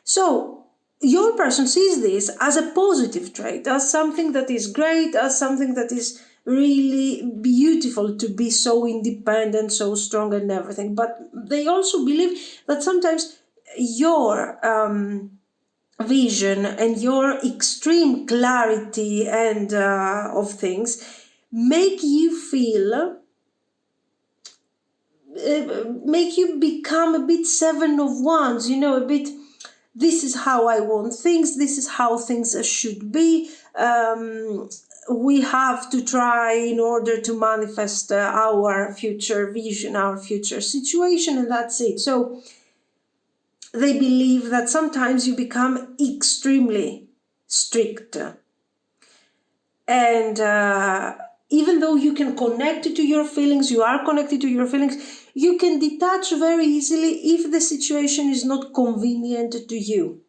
so your person sees this as a positive trait, as something that is great, as something that is really beautiful to be so independent, so strong and everything. But they also believe that sometimes your vision and your extreme clarity and of things make you feel make you become a bit seven of wands, a bit, this is how I want things, this is how things should be. We have to try in order to manifest our future vision, our future situation, and that's it. So they believe that sometimes you become extremely strict. And even though you can connect to your feelings, you are connected to your feelings, you can detach very easily if the situation is not convenient to you.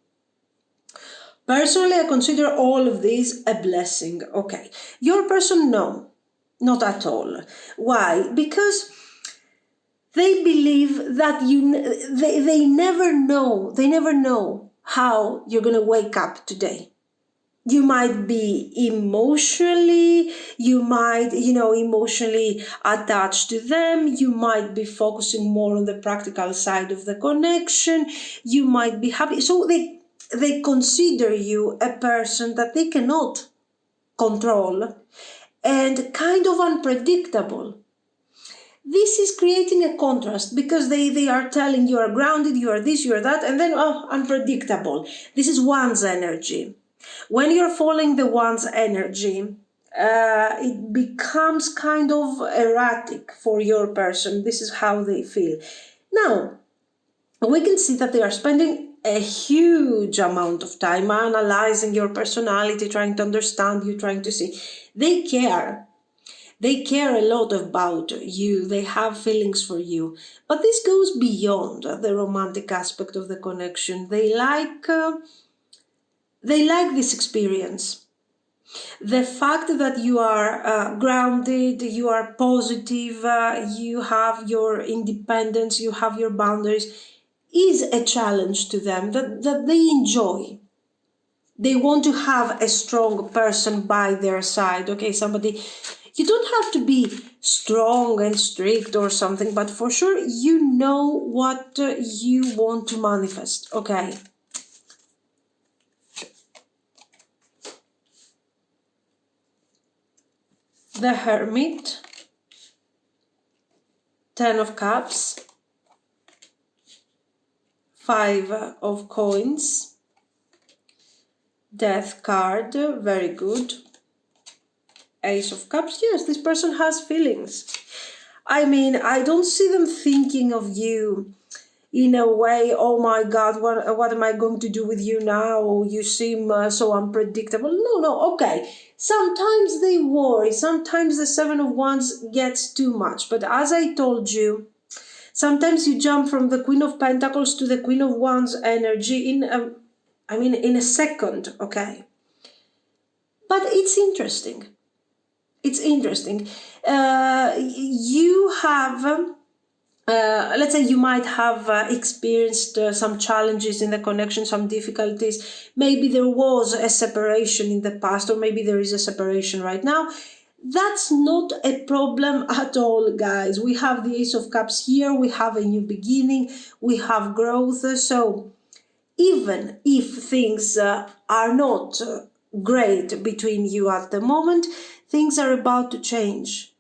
Personally, I consider all of these a blessing. Okay. Your person, no, not at all. Why? Because they believe that they never know how you're going to wake up today. You might be emotionally attached to them. You might be focusing more on the practical side of the connection. You might be happy. So they consider you a person that they cannot control and kind of unpredictable. This is creating a contrast because they are telling you are grounded, you are this, you are that, and then, unpredictable. This is one's energy. When you're following the one's energy, it becomes kind of erratic for your person. This is how they feel. Now, we can see that they are spending a huge amount of time analyzing your personality, trying to understand you, trying to see. They care. They care a lot about you. They have feelings for you. But this goes beyond the romantic aspect of the connection. They like this experience. The fact that you are grounded, you are positive, you have your independence, you have your boundaries, is a challenge to them that they enjoy. They want to have a strong person by their side. Okay, somebody, you don't have to be strong and strict or something, but for sure you know what you want to manifest. Okay. The Hermit, 10 of Cups, 5 of Coins, Death card, very good. Ace of Cups, yes, this person has feelings. I mean, I don't see them thinking of you in a way, oh my God, what am I going to do with you now? You seem so unpredictable. No, okay. Sometimes they worry. Sometimes the Seven of Wands gets too much. But as I told you, sometimes you jump from the Queen of Pentacles to the Queen of Wands energy in a second, okay? But it's interesting. It's interesting. You have... let's say you might have experienced some challenges in the connection, some difficulties. Maybe there was a separation in the past, or maybe there is a separation right now. That's not a problem at all, guys. We have the Ace of Cups here. We have a new beginning. We have growth. So even if things are not great between you at the moment, things are about to change.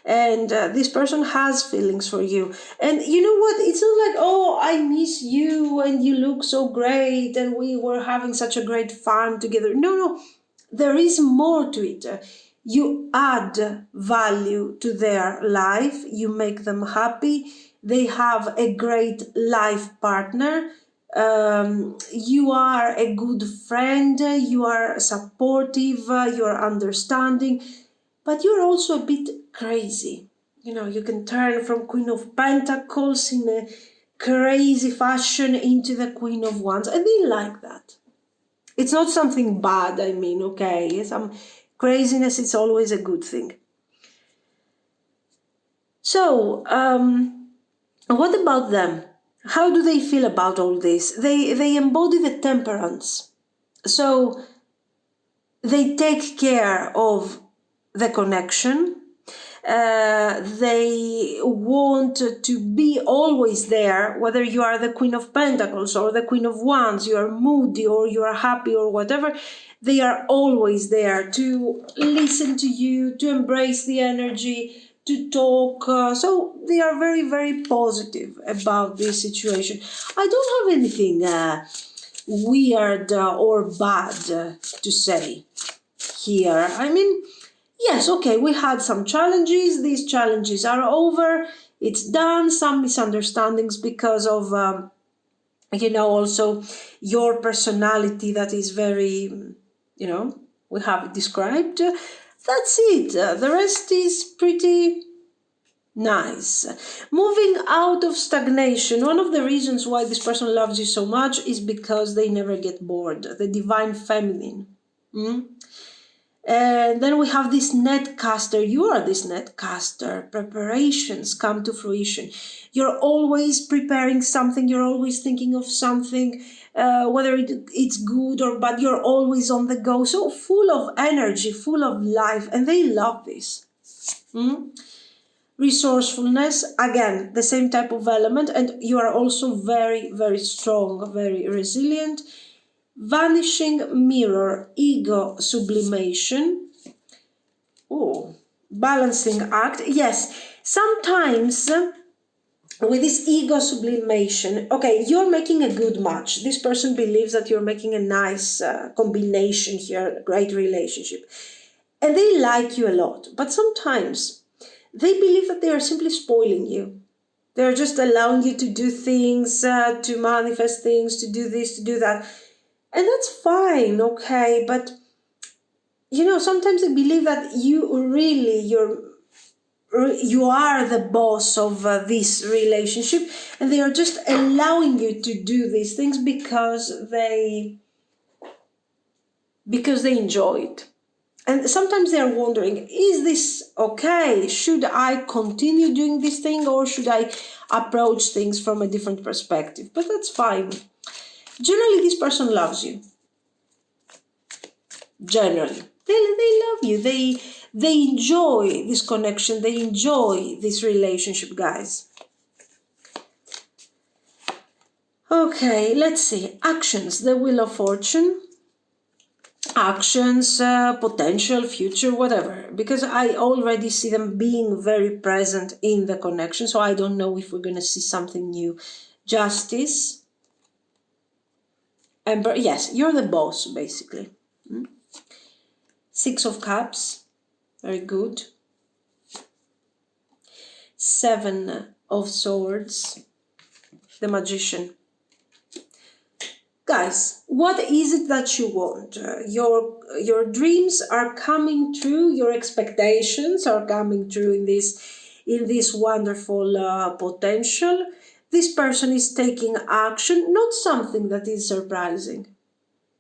And this person has feelings for you. And you know what? It's not like, oh, I miss you and you look so great and we were having such a great fun together. No. There is more to it. You add value to their life. You make them happy. They have a great life partner. You are a good friend. You are supportive. You are understanding. But you're also a bit crazy. You can turn from Queen of Pentacles in a crazy fashion into the Queen of Wands. And they like that. It's not something bad, okay? Some craziness is always a good thing. So, what about them? How do they feel about all this? They embody the temperance. So they take care of the connection. They want to be always there, whether you are the Queen of Pentacles or the Queen of Wands, you are moody or you are happy or whatever. They are always there to listen to you, to embrace the energy, to talk. So they are very, very positive about this situation. I don't have anything weird or bad to say here. I mean, yes, okay, we had some challenges. These challenges are over. It's done. Some misunderstandings because of, also your personality that is very, we have it described. That's it. The rest is pretty nice. Moving out of stagnation. One of the reasons why this person loves you so much is because they never get bored. The divine feminine. And then we have this netcaster. You are this netcaster. Preparations come to fruition. You're always preparing something. You're always thinking of something, whether it's good or bad. You're always on the go. So full of energy, full of life. And they love this. Resourcefulness, again, the same type of element. And you are also very, very strong, very resilient. Vanishing mirror, ego sublimation. Oh, balancing act. Yes, sometimes with this ego sublimation, okay, you're making a good match. This person believes that you're making a nice combination here, a great relationship. And they like you a lot. But sometimes they believe that they are simply spoiling you. They're just allowing you to do things, to manifest things, to do this, to do that. And that's fine, okay, but sometimes I believe that you are the boss of this relationship, and they are just allowing you to do these things because they enjoy it. And sometimes they are wondering, is this okay? Should I continue doing this thing, or should I approach things from a different perspective? But that's fine. Generally, this person loves you. Generally, they love you. They enjoy this connection. They enjoy this relationship, guys. Okay, let's see. Actions, the Wheel of Fortune. Actions, potential, future, whatever. Because I already see them being very present in the connection. So I don't know if we're going to see something new. Justice. Emperor. Yes, you're the boss, basically. Six of Cups. Very good. Seven of Swords. The Magician. Guys, what is it that you want? Your dreams are coming true. Your expectations are coming true in this wonderful potential. This person is taking action, not something that is surprising.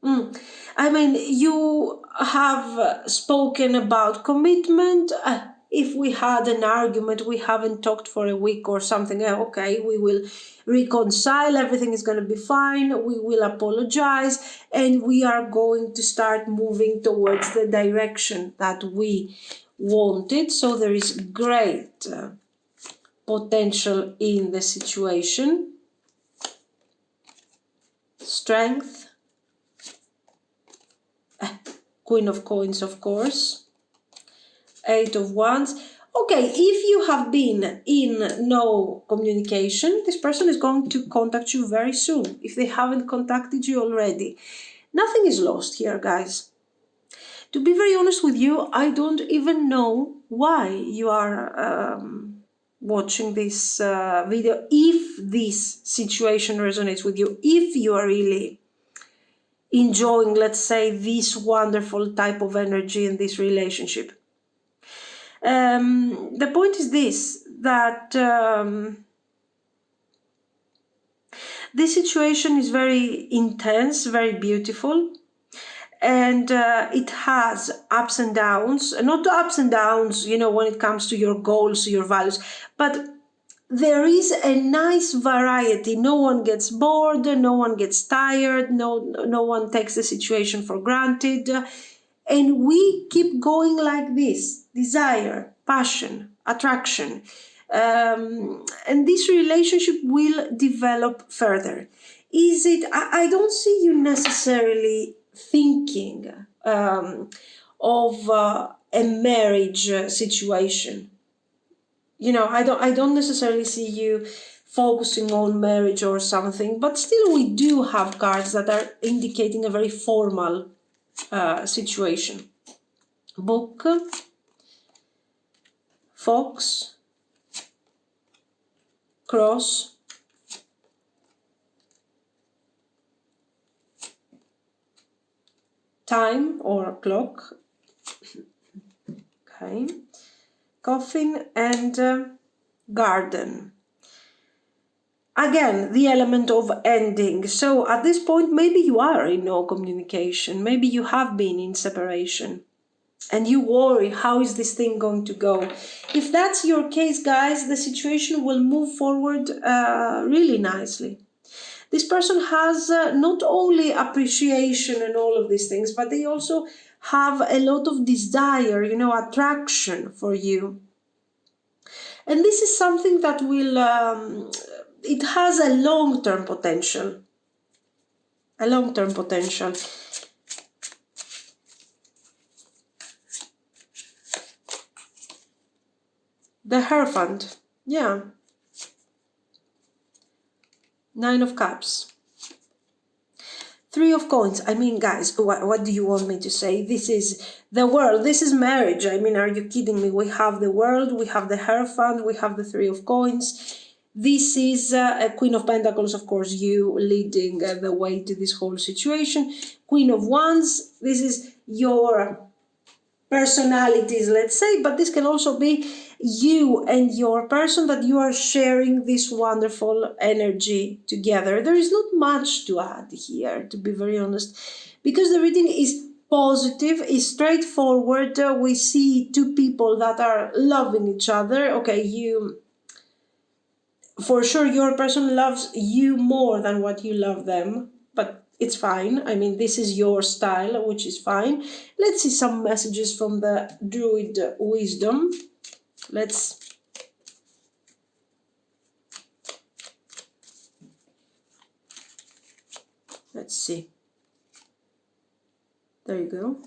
I mean, you have spoken about commitment. If we had an argument, we haven't talked for a week or something, okay, we will reconcile, everything is going to be fine, we will apologize, and we are going to start moving towards the direction that we wanted. So there is great potential in the situation. Strength. Queen of Coins, of course. Eight of Wands. Okay, if you have been in no communication, this person is going to contact you very soon. If they haven't contacted you already. Nothing is lost here, guys. To be very honest with you, I don't even know why you are watching this video. If this situation resonates with you, if you are really enjoying, let's say, this wonderful type of energy in this relationship. The point is this, that this situation is very intense, very beautiful, and it has ups and downs, not ups and downs, when it comes to your goals, your values, but there is a nice variety. No one gets bored, no one gets tired, no one takes the situation for granted. And we keep going like this: desire, passion, attraction. And this relationship will develop further. I don't see you necessarily thinking of a marriage situation. I don't necessarily see you focusing on marriage or something, but still we do have cards that are indicating a very formal situation. Book, fox, cross, time or clock, okay, coffin, and garden. Again, the element of ending. So at this point, maybe you are in no communication. Maybe you have been in separation. And you worry, how is this thing going to go? If that's your case, guys, the situation will move forward really nicely. This person has not only appreciation and all of these things, but they also have a lot of desire, attraction for you. And this is something that will, it has a long-term potential. A long-term potential. The Hierophant, yeah. 9 of Cups. 3 of Coins. I mean, guys, what do you want me to say? This is the world. This is marriage. I mean, are you kidding me? We have the world, we have the Hierophant, we have the 3 of Coins. This is a Queen of Pentacles, of course, you leading the way to this whole situation. Queen of Wands, this is your personalities, let's say, but this can also be you and your person, that you are sharing this wonderful energy together. There is not much to add here, to be very honest, because the reading is positive, is straightforward. We see two people that are loving each other. Okay, for sure your person loves you more than what you love them, but it's fine. I mean, this is your style, which is fine. Let's see some messages from the Druid Wisdom. Let's see. There you go.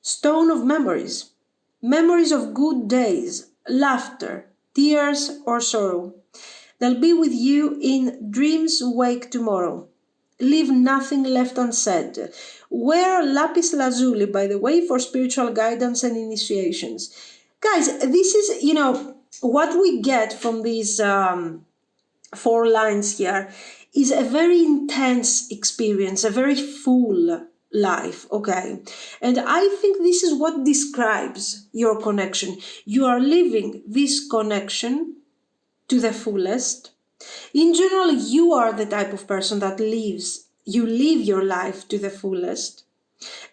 Stone of Memories. Memories of good days, laughter, tears, or sorrow. They'll be with you in dreams wake tomorrow. Leave nothing left unsaid. Wear lapis lazuli, by the way, for spiritual guidance and initiations. Guys, this is, what we get from these 4 lines here is a very intense experience, a very full life, okay? And I think this is what describes your connection. You are living this connection to the fullest. In general, you are the type of person that you live your life to the fullest,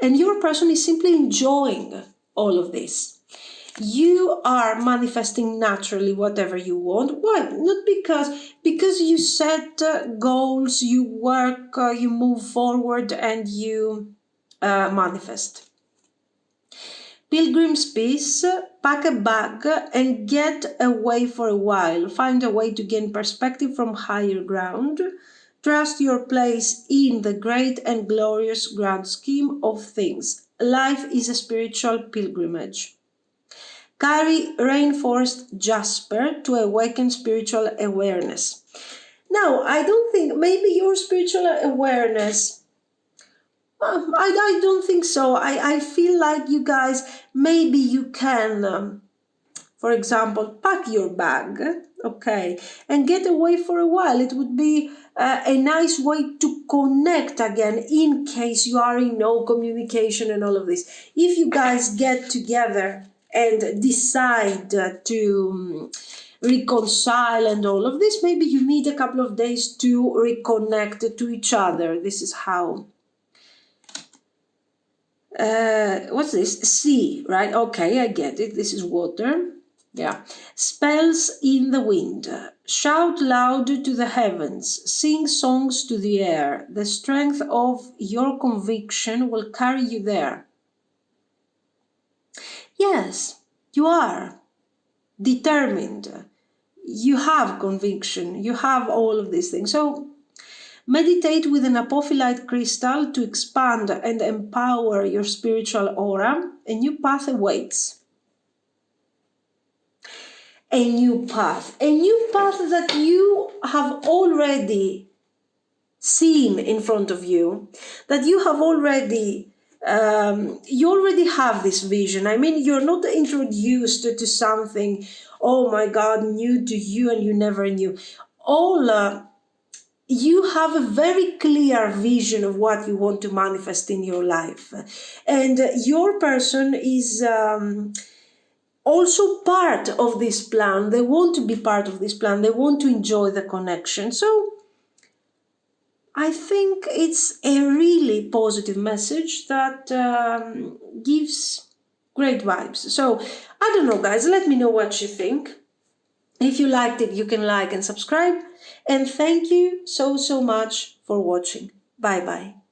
and your person is simply enjoying all of this. You are manifesting naturally whatever you want. Why? Not because you set goals, you work, you move forward, and you manifest. Pilgrim's Peace, pack a bag and get away for a while. Find a way to gain perspective from higher ground. Trust your place in the great and glorious grand scheme of things. Life is a spiritual pilgrimage. Carry Rainforest Jasper to awaken spiritual awareness. Now, I don't think, maybe your spiritual awareness, I don't think so. I feel like you guys, maybe you can, for example, pack your bag, okay, and get away for a while. It would be a nice way to connect again, in case you are in no communication and all of this. If you guys get together and decide to reconcile and all of this. Maybe you need a couple of days to reconnect to each other. This is how. What's this? Sea, right? Okay, I get it. This is water. Yeah. Spells in the wind. Shout loud to the heavens. Sing songs to the air. The strength of your conviction will carry you there. Yes, you are determined. You have conviction. You have all of these things. So meditate with an apophyllite crystal to expand and empower your spiritual aura. A new path awaits. A new path that you have already seen in front of you, that you have already, you already have this vision. I mean, you're not introduced to something, oh my God, new to you and you never knew. You have a very clear vision of what you want to manifest in your life. And your person is also part of this plan. They want to be part of this plan. They want to enjoy the connection. So I think it's a really positive message that gives great vibes. So I don't know, guys, let me know what you think. If you liked it, you can like and subscribe. And thank you so much for watching. Bye bye.